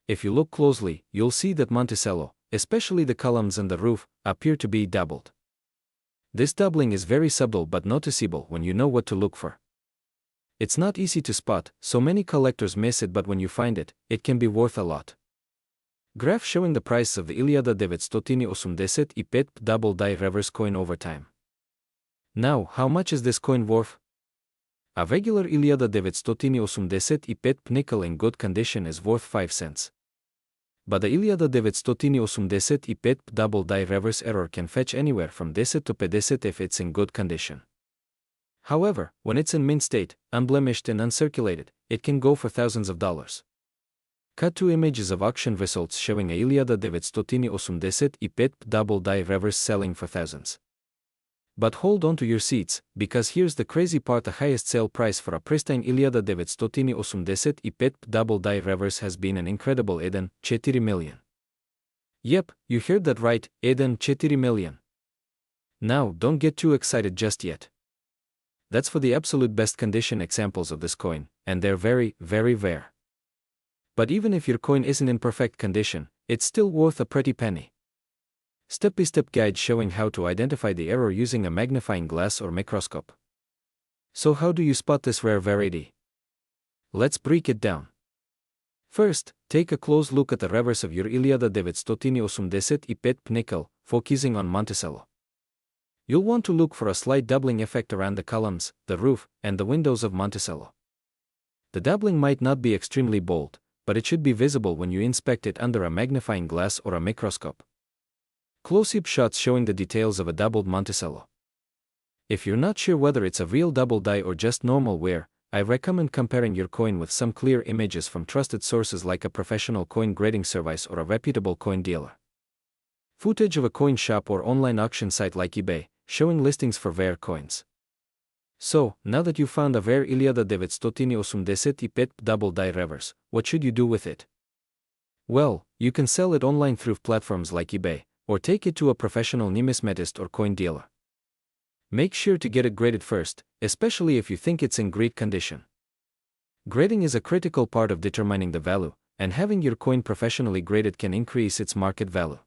Speaker 1: If you look closely, you'll see that Monticello, especially the columns and the roof, appear to be doubled. This doubling is very subtle but noticeable when you know what to look for. It's not easy to spot, so many collectors miss it, but when you find it, it can be worth a lot. Graph showing the price of the 1989 double die reverse coin over time. Now, how much is this coin worth? A regular 1989 nickel in good condition is worth 5 cents. But the 1989 double die reverse error can fetch anywhere from 10 to 50 if it's in good condition. However, when it's in mint state, unblemished and uncirculated, it can go for thousands of dollars. Cut to images of auction results showing a 1989 double die reverse selling for thousands. But hold on to your seats, because here's the crazy part: the highest sale price for a pristine 1989 double die reverse has been an incredible 4 million. Yep, you heard that right, 4 million. Now, don't get too excited just yet. That's for the absolute best condition examples of this coin, and they're very, very rare. But even if your coin isn't in perfect condition, it's still worth a pretty penny. Step-by-step guide showing how to identify the error using a magnifying glass or microscope. So how do you spot this rare variety? Let's break it down. First, take a close look at the reverse of your 1989 nickel, focusing on Monticello. You'll want to look for a slight doubling effect around the columns, the roof, and the windows of Monticello. The doubling might not be extremely bold, but it should be visible when you inspect it under a magnifying glass or a microscope. Close-up shots showing the details of a doubled Monticello. If you're not sure whether it's a real double die or just normal wear, I recommend comparing your coin with some clear images from trusted sources like a professional coin grading service or a reputable coin dealer. Footage of a coin shop or online auction site like eBay, showing listings for rare coins. So, now that you've found a rare 1989 double die reverse, what should you do with it? Well, you can sell it online through platforms like eBay, or take it to a professional numismatist or coin dealer. Make sure to get it graded first, especially if you think it's in great condition. Grading is a critical part of determining the value, and having your coin professionally graded can increase its market value.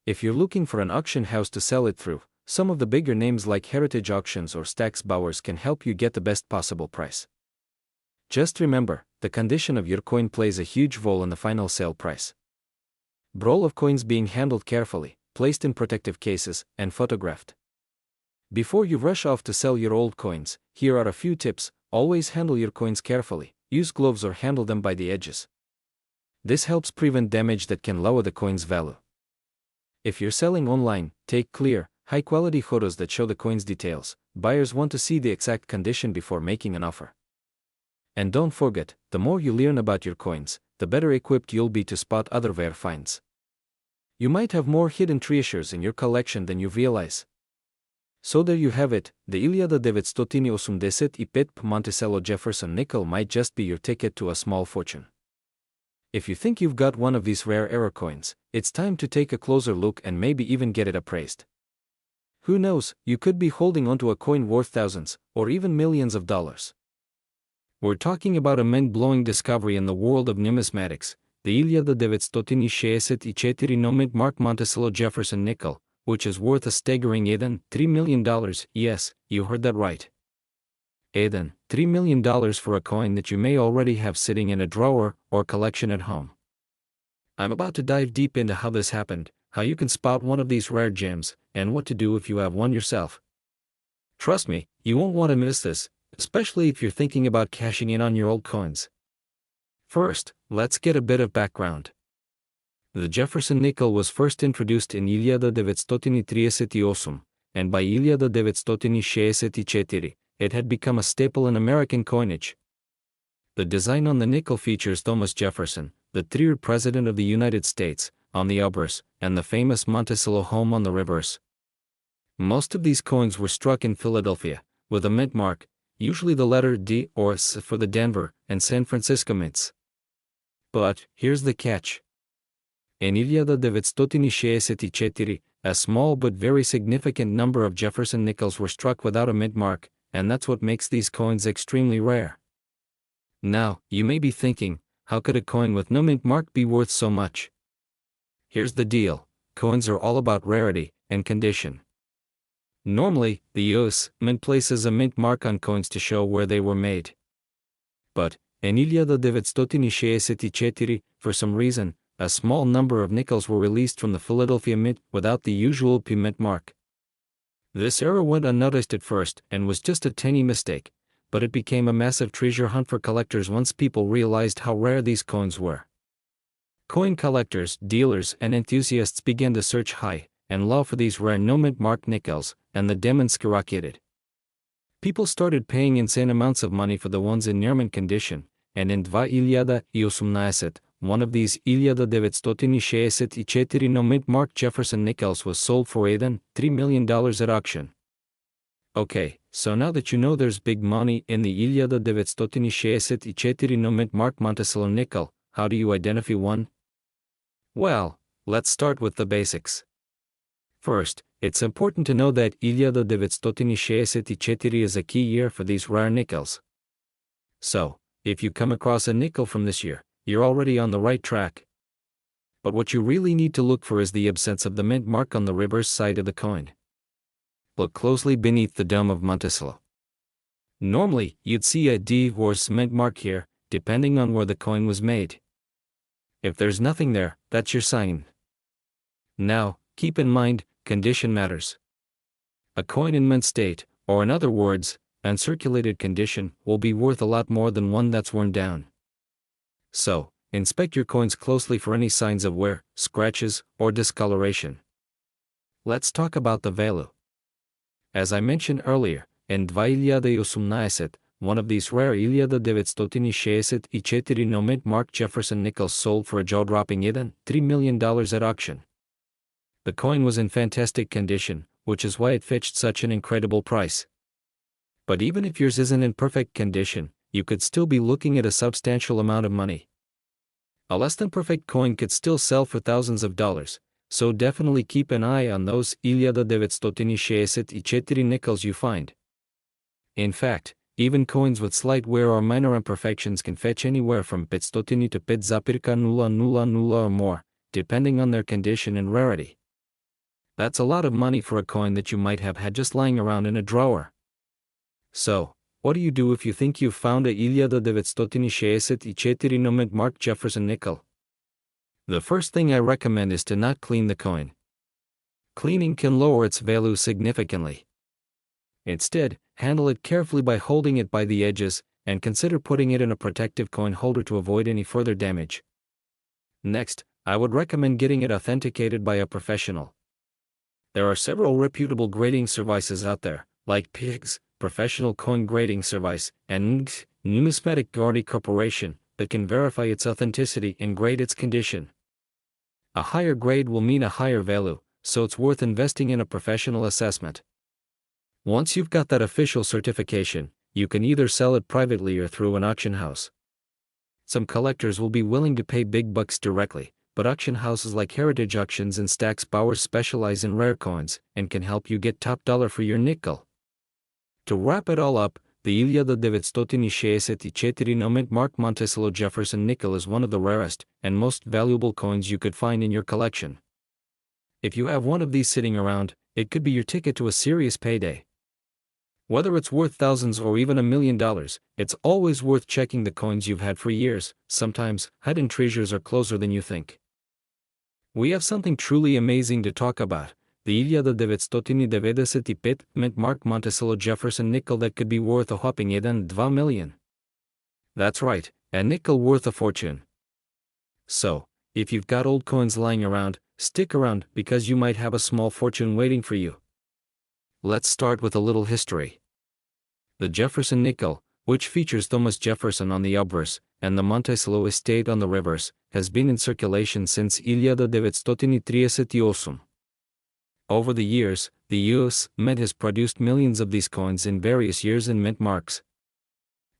Speaker 1: If you're looking for an auction house to sell it through, some of the bigger names like Heritage Auctions or Stax Bowers can help you get the best possible price. Just remember, the condition of your coin plays a huge role in the final sale price. Roll of coins being handled carefully, placed in protective cases, and photographed. Before you rush off to sell your old coins, here are a few tips. Always handle your coins carefully, use gloves or handle them by the edges. This helps prevent damage that can lower the coin's value. If you're selling online, take clear, high-quality photos that show the coin's details. Buyers want to see the exact condition before making an offer. And don't forget, the more you learn about your coins, the better equipped you'll be to spot other rare finds. You might have more hidden treasures in your collection than you realize. So there you have it, the 1985 Monticello Jefferson nickel might just be your ticket to a small fortune. If you think you've got one of these rare error coins, it's time to take a closer look and maybe even get it appraised. Who knows, you could be holding onto a coin worth thousands, or even millions of dollars. We're talking about a mind-blowing discovery in the world of numismatics, the 1964 no-mint-mark Monticello Jefferson nickel, which is worth a staggering $3 million. Yes, you heard that right. $3 million for a coin that you may already have sitting in a drawer or collection at home. I'm about to dive deep into how this happened, how you can spot one of these rare gems, and what to do if you have one yourself. Trust me, you won't want to miss this, especially if you're thinking about cashing in on your old coins. First, let's get a bit of background. The Jefferson nickel was first introduced in 1938, and by 1964, it had become a staple in American coinage. The design on the nickel features Thomas Jefferson, the third President of the United States, on the obverse, and the famous Monticello home on the reverse. Most of these coins were struck in Philadelphia, with a mint mark, usually the letter D or S for the Denver and San Francisco mints. But, here's the catch. In 1964, a small but very significant number of Jefferson nickels were struck without a mint mark, and that's what makes these coins extremely rare. Now, you may be thinking, how could a coin with no mint mark be worth so much? Here's the deal, coins are all about rarity and condition. Normally, the U.S. Mint places a mint mark on coins to show where they were made. But, in 1964, for some reason, a small number of nickels were released from the Philadelphia Mint without the usual P mint mark. This error went unnoticed at first and was just a tiny mistake, but it became a massive treasure hunt for collectors once people realized how rare these coins were. Coin collectors, dealers, and enthusiasts began to search high and low for these rare no mint mark nickels, and the demand skyrocketed. People started paying insane amounts of money for the ones in near mint condition, and in 2018, one of these 1964 no mint mark Jefferson nickels was sold for $3 million at auction. Okay, so now that you know there's big money in the 1964 no mint mark Monticello nickel, how do you identify one? Well, let's start with the basics. First, it's important to know that 1964 is a key year for these rare nickels. So, if you come across a nickel from this year, you're already on the right track. But what you really need to look for is the absence of the mint mark on the reverse side of the coin. Look closely beneath the dome of Monticello. Normally, you'd see a D or S mint mark here, depending on where the coin was made. If there's nothing there, that's your sign. Now, keep in mind, condition matters. A coin in mint state, or in other words, uncirculated condition, will be worth a lot more than one that's worn down. So, inspect your coins closely for any signs of wear, scratches, or discoloration. Let's talk about the value. As I mentioned earlier, in 2018, one of these rare 1964 no mint mark Jefferson nickels sold for a jaw-dropping $3 million at auction. The coin was in fantastic condition, which is why it fetched such an incredible price. But even if yours isn't in perfect condition, you could still be looking at a substantial amount of money. A less than perfect coin could still sell for thousands of dollars, so definitely keep an eye on those 1964 nickels you find. In fact, even coins with slight wear or minor imperfections can fetch anywhere from 500 to 500 or more, depending on their condition and rarity. That's a lot of money for a coin that you might have had just lying around in a drawer. So, what do you do if you think you've found a 1964 mint marked Jefferson nickel? The first thing I recommend is to not clean the coin. Cleaning can lower its value significantly. Instead, handle it carefully by holding it by the edges, and consider putting it in a protective coin holder to avoid any further damage. Next, I would recommend getting it authenticated by a professional. There are several reputable grading services out there, like PIGS, Professional Coin Grading Service, and NGS, Numismatic Guarantee Corporation, that can verify its authenticity and grade its condition. A higher grade will mean a higher value, so it's worth investing in a professional assessment. Once you've got that official certification, you can either sell it privately or through an auction house. Some collectors will be willing to pay big bucks directly, but auction houses like Heritage Auctions and Stack's Bowers specialize in rare coins and can help you get top dollar for your nickel. To wrap it all up, the 1964 mint marked Monticello Jefferson nickel is one of the rarest and most valuable coins you could find in your collection. If you have one of these sitting around, it could be your ticket to a serious payday. Whether it's worth thousands or even $1 million, it's always worth checking the coins you've had for years. Sometimes, hidden treasures are closer than you think. We have something truly amazing to talk about, the 1995 mint marked Monticello Jefferson nickel that could be worth a whopping $1.2 million. That's right, a nickel worth a fortune. So, if you've got old coins lying around, stick around because you might have a small fortune waiting for you. Let's start with a little history. The Jefferson nickel, which features Thomas Jefferson on the obverse and the Monticello estate on the reverse, has been in circulation since 1938. Over the years, the U.S. Mint has produced millions of these coins in various years and mint marks.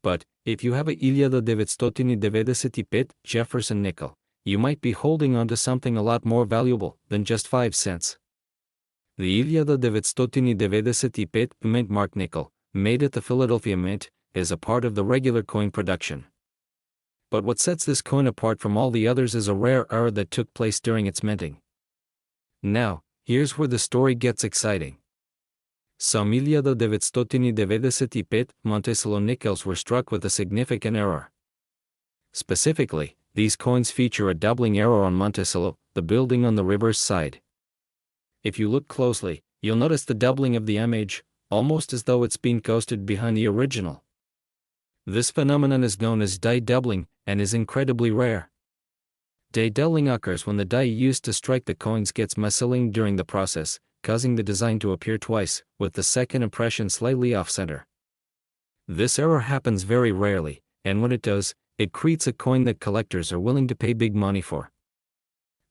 Speaker 1: But, if you have a 1995 Jefferson nickel, you might be holding on to something a lot more valuable than just 5 cents. The 1995 mint marked nickel, made at the Philadelphia Mint, is a part of the regular coin production. But what sets this coin apart from all the others is a rare error that took place during its minting. Now, here's where the story gets exciting. Some 1995 Monticello nickels were struck with a significant error. Specifically, these coins feature a doubling error on Monticello, the building on the reverse side. If you look closely, you'll notice the doubling of the image, almost as though it's been ghosted behind the original. This phenomenon is known as die doubling, and is incredibly rare. Die doubling occurs when the die used to strike the coins gets misaligned during the process, causing the design to appear twice, with the second impression slightly off-center. This error happens very rarely, and when it does, it creates a coin that collectors are willing to pay big money for.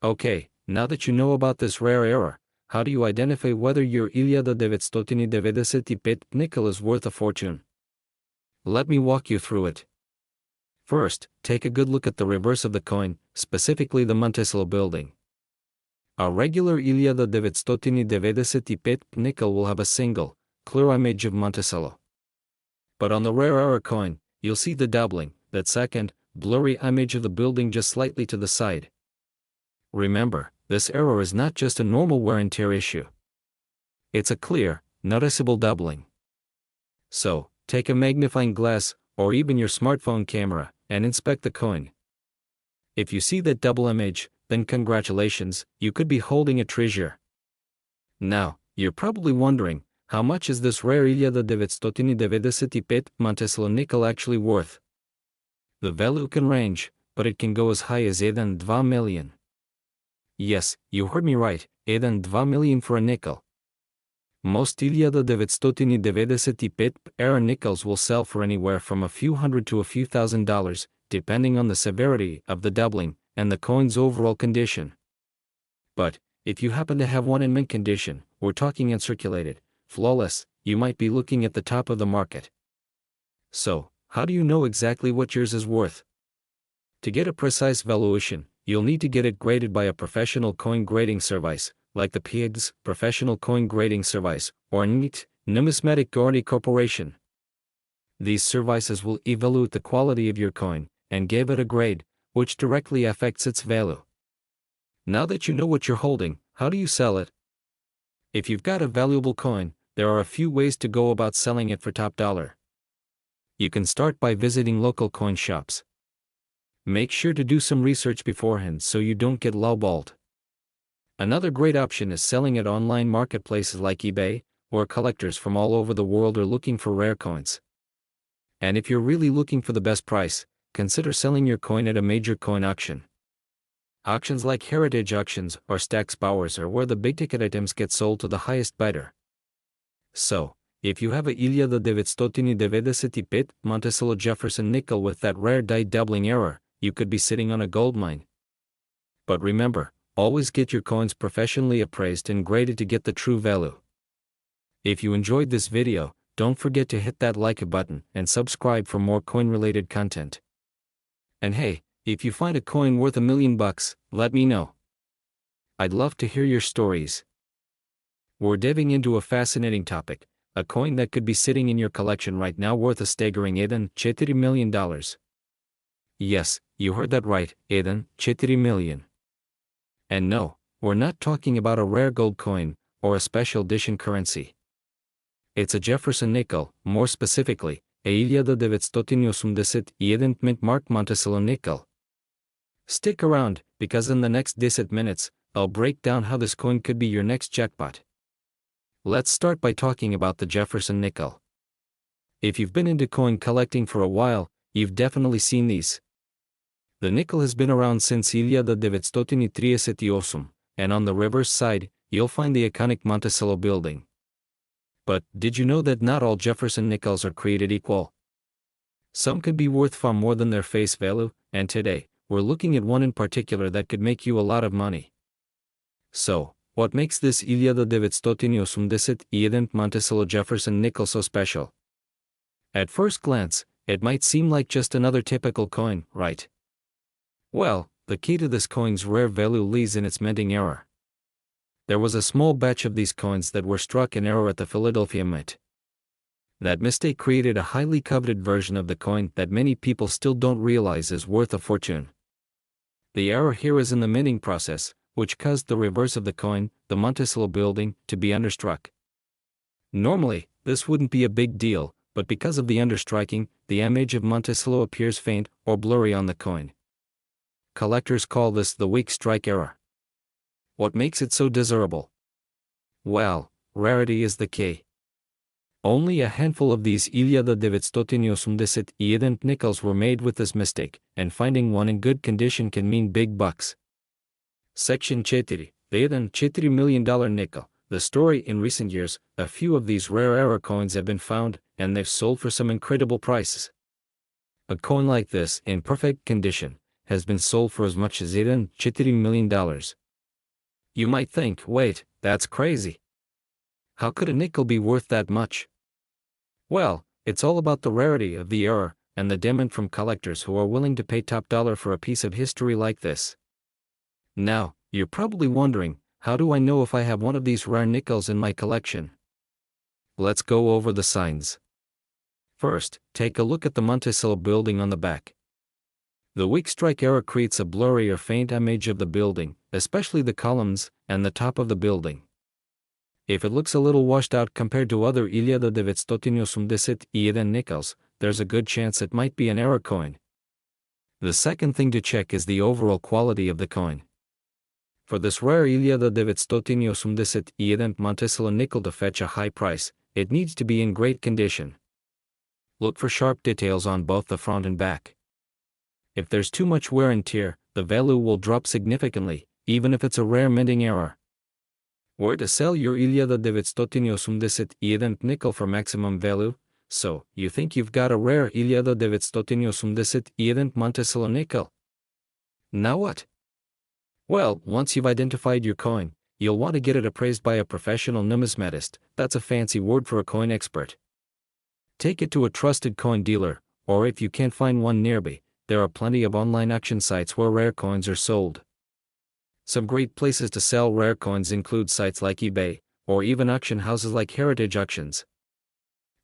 Speaker 1: Okay, now that you know about this rare error, how do you identify whether your 1995 nickel is worth a fortune? Let me walk you through it. First, take a good look at the reverse of the coin, specifically the Monticello building. A regular 1995 nickel will have a single, clear image of Monticello. But on the rare error coin, you'll see the doubling, that second, blurry image of the building just slightly to the side. Remember, this error is not just a normal wear and tear issue. It's a clear, noticeable doubling. So, take a magnifying glass, or even your smartphone camera, and inspect the coin. If you see that double image, then congratulations, you could be holding a treasure. Now, you're probably wondering, how much is this rare 1995 Monticello nickel actually worth? The value can range, but it can go as high as $1.2 million. Yes, you heard me right, $1.2 million for a nickel. Most 1995 era nickels will sell for anywhere from a few hundred to a few $1,000s, depending on the severity of the doubling and the coin's overall condition. But, if you happen to have one in mint condition, we're talking uncirculated, flawless, you might be looking at the top of the market. So, how do you know exactly what yours is worth? To get a precise valuation, you'll need to get it graded by a professional coin grading service, like the PIGS, Professional Coin Grading Service, or NIT, Numismatic Guarantee Corporation. These services will evaluate the quality of your coin and give it a grade, which directly affects its value. Now that you know what you're holding, how do you sell it? If you've got a valuable coin, there are a few ways to go about selling it for top dollar. You can start by visiting local coin shops. Make sure to do some research beforehand so you don't get lowballed. Another great option is selling at online marketplaces like eBay, where collectors from all over the world are looking for rare coins. And if you're really looking for the best price, consider selling your coin at a major coin auction. Auctions like heritage auctions or stacks bowers are where the big-ticket items get sold to the highest bidder. So, if you have a 1995 Monticello Jefferson nickel with that rare die doubling error, you could be sitting on a gold mine. But remember, always get your coins professionally appraised and graded to get the true value. If you enjoyed this video, don't forget to hit that like button and subscribe for more coin-related content. And hey, if you find a coin worth $1 million, let me know. I'd love to hear your stories. We're diving into a fascinating topic, a coin that could be sitting in your collection right now worth a staggering $4 million. Yes, you heard that right, $4 million. And no, we're not talking about a rare gold coin or a special edition currency. It's a Jefferson nickel, more specifically, a 1991 mint mark Monticello nickel. Stick around, because in the next 10 minutes, I'll break down how this coin could be your next jackpot. Let's start by talking about the Jefferson nickel. If you've been into coin collecting for a while, you've definitely seen these. The nickel has been around since 1938, and on the reverse side, you'll find the iconic Monticello building. But did you know that not all Jefferson nickels are created equal? Some could be worth far more than their face value, and today, we're looking at one in particular that could make you a lot of money. So, what makes this 1991 Monticello Jefferson nickel so special? At first glance, it might seem like just another typical coin, right? Well, the key to this coin's rare value lies in its minting error. There was a small batch of these coins that were struck in error at the Philadelphia Mint. That mistake created a highly coveted version of the coin that many people still don't realize is worth a fortune. The error here is in the minting process, which caused the reverse of the coin, the Monticello building, to be understruck. Normally, this wouldn't be a big deal, but because of the understriking, the image of Monticello appears faint or blurry on the coin. Collectors call this the weak strike error. What makes it so desirable? Well, rarity is the key. Only a handful of these 1991 nickels were made with this mistake, and finding one in good condition can mean big bucks. Section 4, the $4 million nickel. The story in recent years, a few of these rare error coins have been found, and they've sold for some incredible prices. A coin like this, in perfect condition, has been sold for as much as $4 million. You might think, wait, that's crazy. How could a nickel be worth that much? Well, it's all about the rarity of the error, and the demand from collectors who are willing to pay top dollar for a piece of history like this. Now, you're probably wondering, how do I know if I have one of these rare nickels in my collection? Let's go over the signs. First, take a look at the Monticello building on the back. The weak strike error creates a blurry or faint image of the building, especially the columns and the top of the building. If it looks a little washed out compared to other 1991 nickels, there's a good chance it might be an error coin. The second thing to check is the overall quality of the coin. For this rare 1991 Monticello nickel to fetch a high price, it needs to be in great condition. Look for sharp details on both the front and back. If there's too much wear and tear, the value will drop significantly, even if it's a rare minting error. Where to sell your 1991 nickel for maximum value? So, you think you've got a rare 1991 Monticello nickel? Now what? Well, once you've identified your coin, you'll want to get it appraised by a professional numismatist. That's a fancy word for a coin expert. Take it to a trusted coin dealer, or if you can't find one nearby, there are plenty of online auction sites where rare coins are sold. Some great places to sell rare coins include sites like eBay, or even auction houses like Heritage Auctions.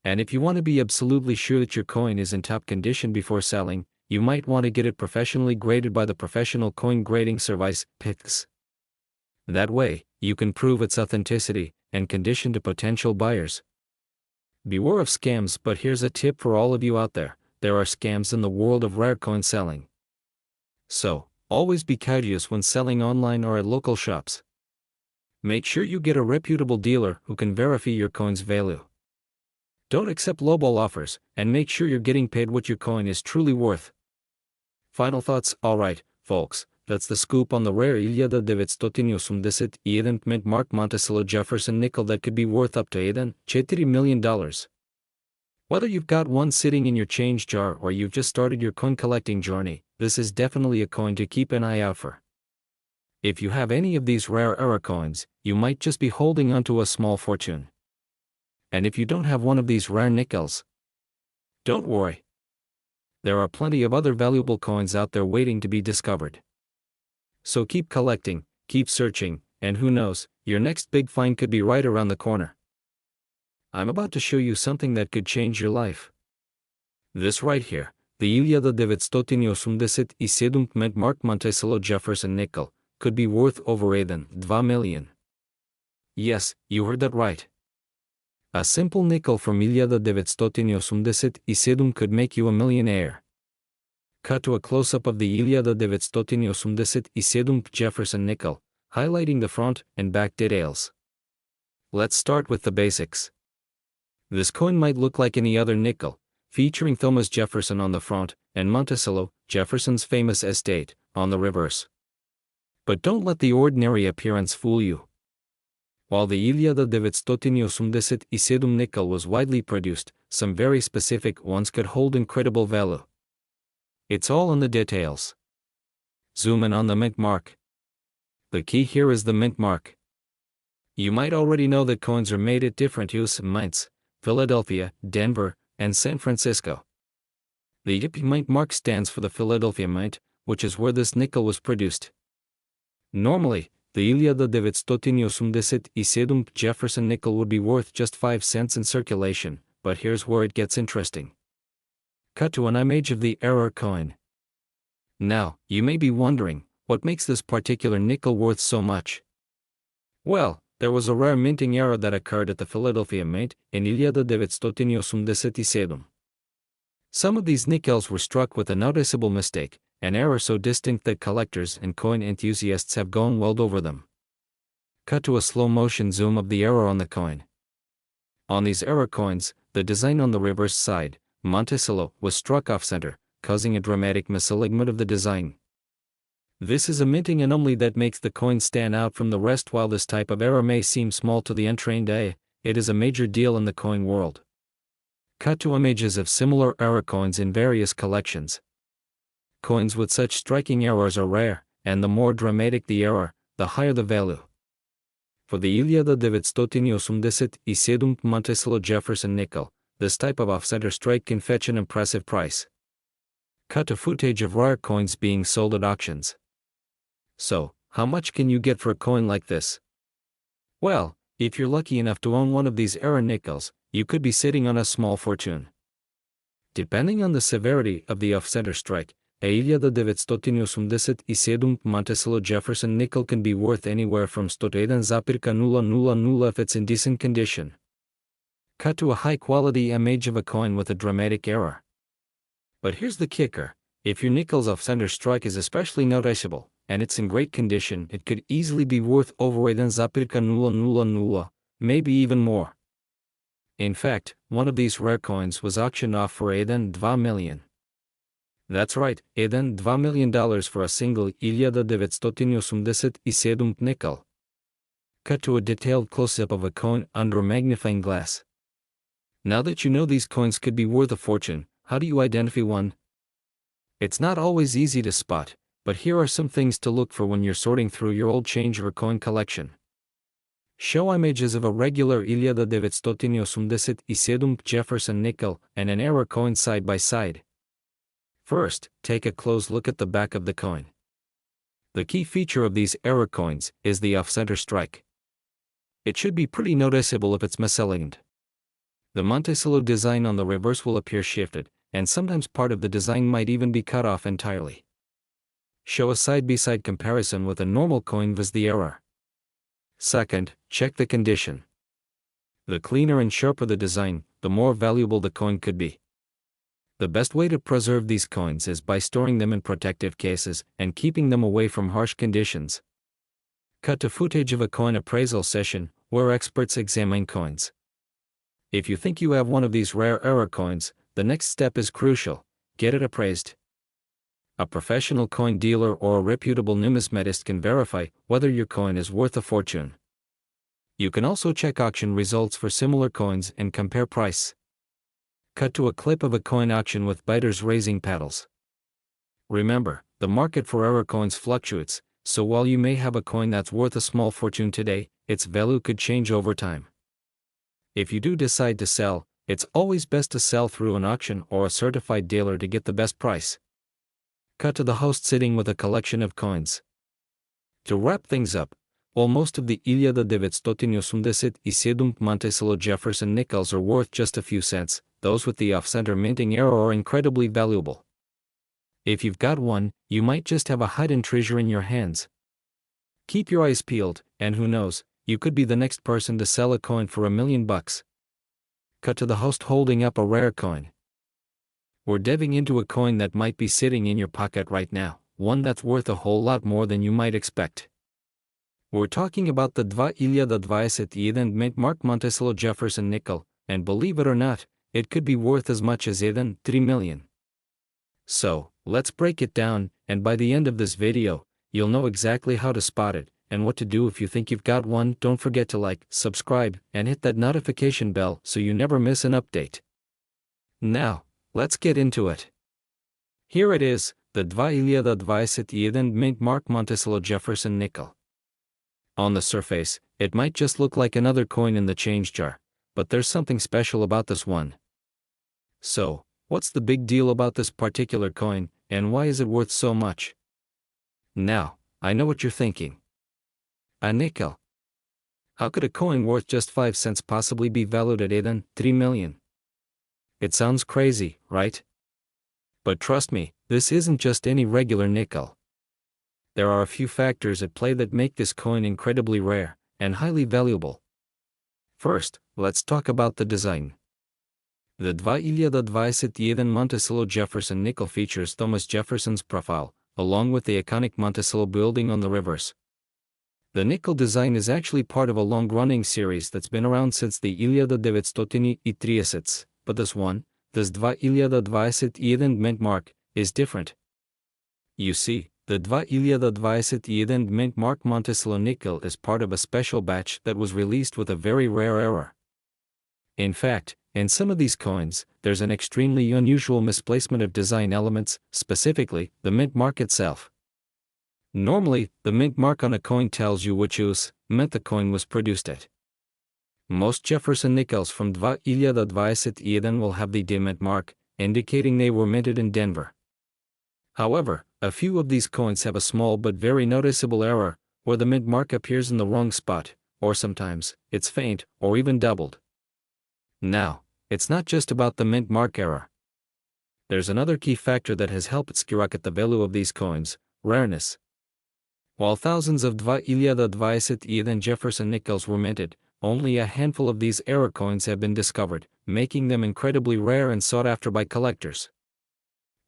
Speaker 1: And if you want to be absolutely sure that your coin is in top condition before selling, you might want to get it professionally graded by the professional coin grading service, PIX. That way, you can prove its authenticity and condition to potential buyers. Beware of scams, but here's a tip for all of you out there: there are scams in the world of rare coin selling. So, always be cautious when selling online or at local shops. Make sure you get a reputable dealer who can verify your coin's value. Don't accept lowball offers, and make sure you're getting paid what your coin is truly worth. Final thoughts. Alright, folks, that's the scoop on the rare 1981 mint mark Monticello Jefferson nickel that could be worth up to $4 million. Whether you've got one sitting in your change jar or you've just started your coin collecting journey, this is definitely a coin to keep an eye out for. If you have any of these rare era coins, you might just be holding onto a small fortune. And if you don't have one of these rare nickels, don't worry. There are plenty of other valuable coins out there waiting to be discovered. So keep collecting, keep searching, and who knows, your next big find could be right around the corner. I'm about to show you something that could change your life. This right here, the 1987 mint mark Monticello Jefferson nickel, could be worth over $2 million. Yes, you heard that right. A simple nickel from 1987 could make you a millionaire. Cut to a close-up of the 1987 Jefferson nickel, highlighting the front and back details. Let's start with the basics. This coin might look like any other nickel, featuring Thomas Jefferson on the front, and Monticello, Jefferson's famous estate, on the reverse. But don't let the ordinary appearance fool you. While the 1987 nickel was widely produced, some very specific ones could hold incredible value. It's all in the details. Zoom in on the mint mark. The key here is the mint mark. You might already know that coins are made at different U.S. mints: Philadelphia, Denver, and San Francisco. The YP mint mark stands for the Philadelphia Mint, which is where this nickel was produced. Normally, the 1987 Jefferson nickel would be worth just 5 cents in circulation, but here's where it gets interesting. Cut to an image of the error coin. Now, you may be wondering, what makes this particular nickel worth so much? Well, there was a rare minting error that occurred at the Philadelphia Mint in 1987. Some of these nickels were struck with a noticeable mistake, an error so distinct that collectors and coin enthusiasts have gone wild over them. Cut to a slow-motion zoom of the error on the coin. On these error coins, the design on the reverse side, Monticello, was struck off-center, causing a dramatic misalignment of the design. This is a minting anomaly that makes the coin stand out from the rest. While this type of error may seem small to the untrained eye, it is a major deal in the coin world. Cut to images of similar error coins in various collections. Coins with such striking errors are rare, and the more dramatic the error, the higher the value. For the 1987 Monticello Jefferson nickel, this type of off-center strike can fetch an impressive price. Cut to footage of rare coins being sold at auctions. So, how much can you get for a coin like this? Well, if you're lucky enough to own one of these error nickels, you could be sitting on a small fortune. Depending on the severity of the off-center strike, a 1987 Monticello Jefferson nickel can be worth anywhere from $1,000 if it's in decent condition. Cut to a high-quality image of a coin with a dramatic error. But here's the kicker: if your nickel's off-center strike is especially noticeable, and it's in great condition, it could easily be worth over $1,000, maybe even more. In fact, one of these rare coins was auctioned off for $2 million. That's right, $2 million for a single 1987 nickel. Cut to a detailed close-up of a coin under a magnifying glass. Now that you know these coins could be worth a fortune, how do you identify one? It's not always easy to spot, but here are some things to look for when you're sorting through your old change or coin collection. Show images of a regular 1987 Jefferson nickel and an error coin side by side. First, take a close look at the back of the coin. The key feature of these error coins is the off-center strike. It should be pretty noticeable if it's misaligned. The Monticello design on the reverse will appear shifted, and sometimes part of the design might even be cut off entirely. Show a side-by-side comparison with a normal coin with the error. Second, check the condition. The cleaner and sharper the design, the more valuable the coin could be. The best way to preserve these coins is by storing them in protective cases and keeping them away from harsh conditions. Cut to footage of a coin appraisal session where experts examine coins. If you think you have one of these rare error coins, the next step is crucial: get it appraised. A professional coin dealer or a reputable numismatist can verify whether your coin is worth a fortune. You can also check auction results for similar coins and compare price. Cut to a clip of a coin auction with bidders raising paddles. Remember, the market for error coins fluctuates, so while you may have a coin that's worth a small fortune today, its value could change over time. If you do decide to sell, it's always best to sell through an auction or a certified dealer to get the best price. Cut to the host sitting with a collection of coins. To wrap things up, while most of the 1987 Monticello Jefferson nickels are worth just a few cents, those with the off-center minting error are incredibly valuable. If you've got one, you might just have a hidden treasure in your hands. Keep your eyes peeled, and who knows, you could be the next person to sell a coin for $1 million. Cut to the host holding up a rare coin. We're diving into a coin that might be sitting in your pocket right now, one that's worth a whole lot more than you might expect. We're talking about the 2021 mint mark Monticello Jefferson nickel, and believe it or not, it could be worth as much as $3 million. So, let's break it down, and by the end of this video, you'll know exactly how to spot it, and what to do if you think you've got one. Don't forget to like, subscribe, and hit that notification bell so you never miss an update. Now, let's get into it. Here it is, the 2021 mint mark Monticello Jefferson nickel. On the surface, it might just look like another coin in the change jar, but there's something special about this one. So, what's the big deal about this particular coin, and why is it worth so much? Now, I know what you're thinking. A nickel. How could a coin worth just 5 cents possibly be valued at $3 million? It sounds crazy, right? But trust me, this isn't just any regular nickel. There are a few factors at play that make this coin incredibly rare and highly valuable. First, let's talk about the design. The 2021 Monticello Jefferson nickel features Thomas Jefferson's profile, along with the iconic Monticello building on the reverse. The nickel design is actually part of a long-running series that's been around since the 1930s, but this 2021 mint mark, is different. You see, the 2021 mint mark Monticello nickel is part of a special batch that was released with a very rare error. In fact, in some of these coins, there's an extremely unusual misplacement of design elements, specifically, the mint mark itself. Normally, the mint mark on a coin tells you which mint the coin was produced at. Most Jefferson nickels from 2021 will have the D mint mark, indicating they were minted in Denver. However, a few of these coins have a small but very noticeable error, where the mint mark appears in the wrong spot, or sometimes, it's faint, or even doubled. Now, it's not just about the mint mark error. There's another key factor that has helped skyrocket the value of these coins: rareness. While thousands of 2021 Jefferson nickels were minted, only a handful of these error coins have been discovered, making them incredibly rare and sought after by collectors.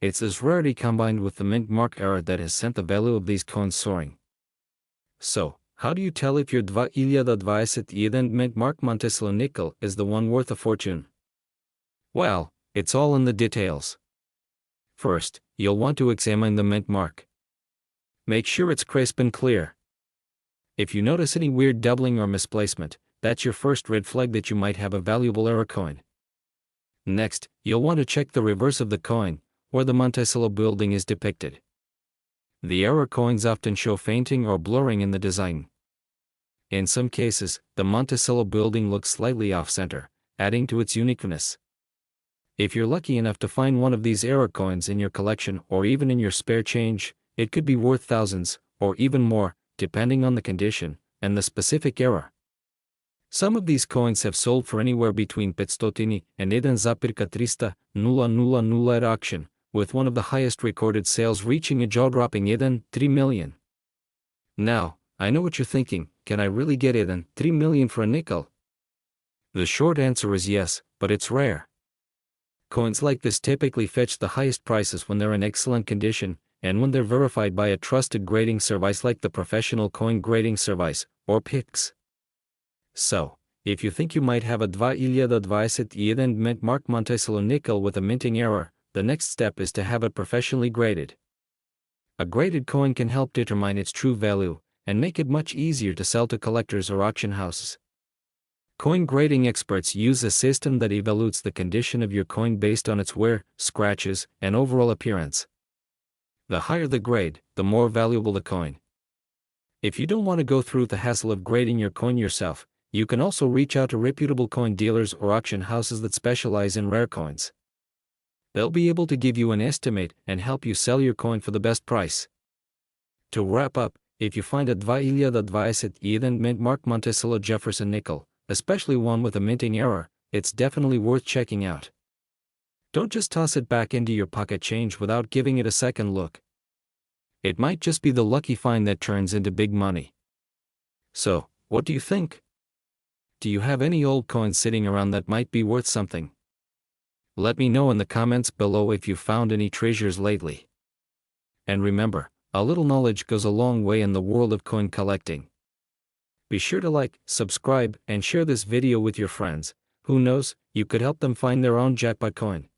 Speaker 1: It's this rarity combined with the mint mark error that has sent the value of these coins soaring. So, how do you tell if your 2021 mint mark Monticello nickel is the one worth a fortune? Well, it's all in the details. First, you'll want to examine the mint mark. Make sure it's crisp and clear. If you notice any weird doubling or misplacement, that's your first red flag that you might have a valuable error coin. Next, you'll want to check the reverse of the coin, where the Monticello building is depicted. The error coins often show fainting or blurring in the design. In some cases, the Monticello building looks slightly off-center, adding to its uniqueness. If you're lucky enough to find one of these error coins in your collection or even in your spare change, it could be worth thousands, or even more, depending on the condition and the specific error. Some of these coins have sold for anywhere between 500 and 1,300 at auction, with one of the highest recorded sales reaching a jaw-dropping 3 million. Now, I know what you're thinking, can I really get 3 million for a nickel? The short answer is yes, but it's rare. Coins like this typically fetch the highest prices when they're in excellent condition, and when they're verified by a trusted grading service like the Professional Coin Grading Service, or PIX. So, if you think you might have a 2021 mint mark Monticello nickel with a minting error, the next step is to have it professionally graded. A graded coin can help determine its true value, and make it much easier to sell to collectors or auction houses. Coin grading experts use a system that evaluates the condition of your coin based on its wear, scratches, and overall appearance. The higher the grade, the more valuable the coin. If you don't want to go through the hassle of grading your coin yourself, you can also reach out to reputable coin dealers or auction houses that specialize in rare coins. They'll be able to give you an estimate and help you sell your coin for the best price. To wrap up, if you find a 2021 mint mark Monticello Jefferson nickel, especially one with a minting error, it's definitely worth checking out. Don't just toss it back into your pocket change without giving it a second look. It might just be the lucky find that turns into big money. So, what do you think? Do you have any old coins sitting around that might be worth something? Let me know in the comments below if you found any treasures lately. And remember, a little knowledge goes a long way in the world of coin collecting. Be sure to like, subscribe, and share this video with your friends. Who knows, you could help them find their own jackpot coin.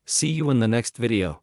Speaker 1: See you in the next video.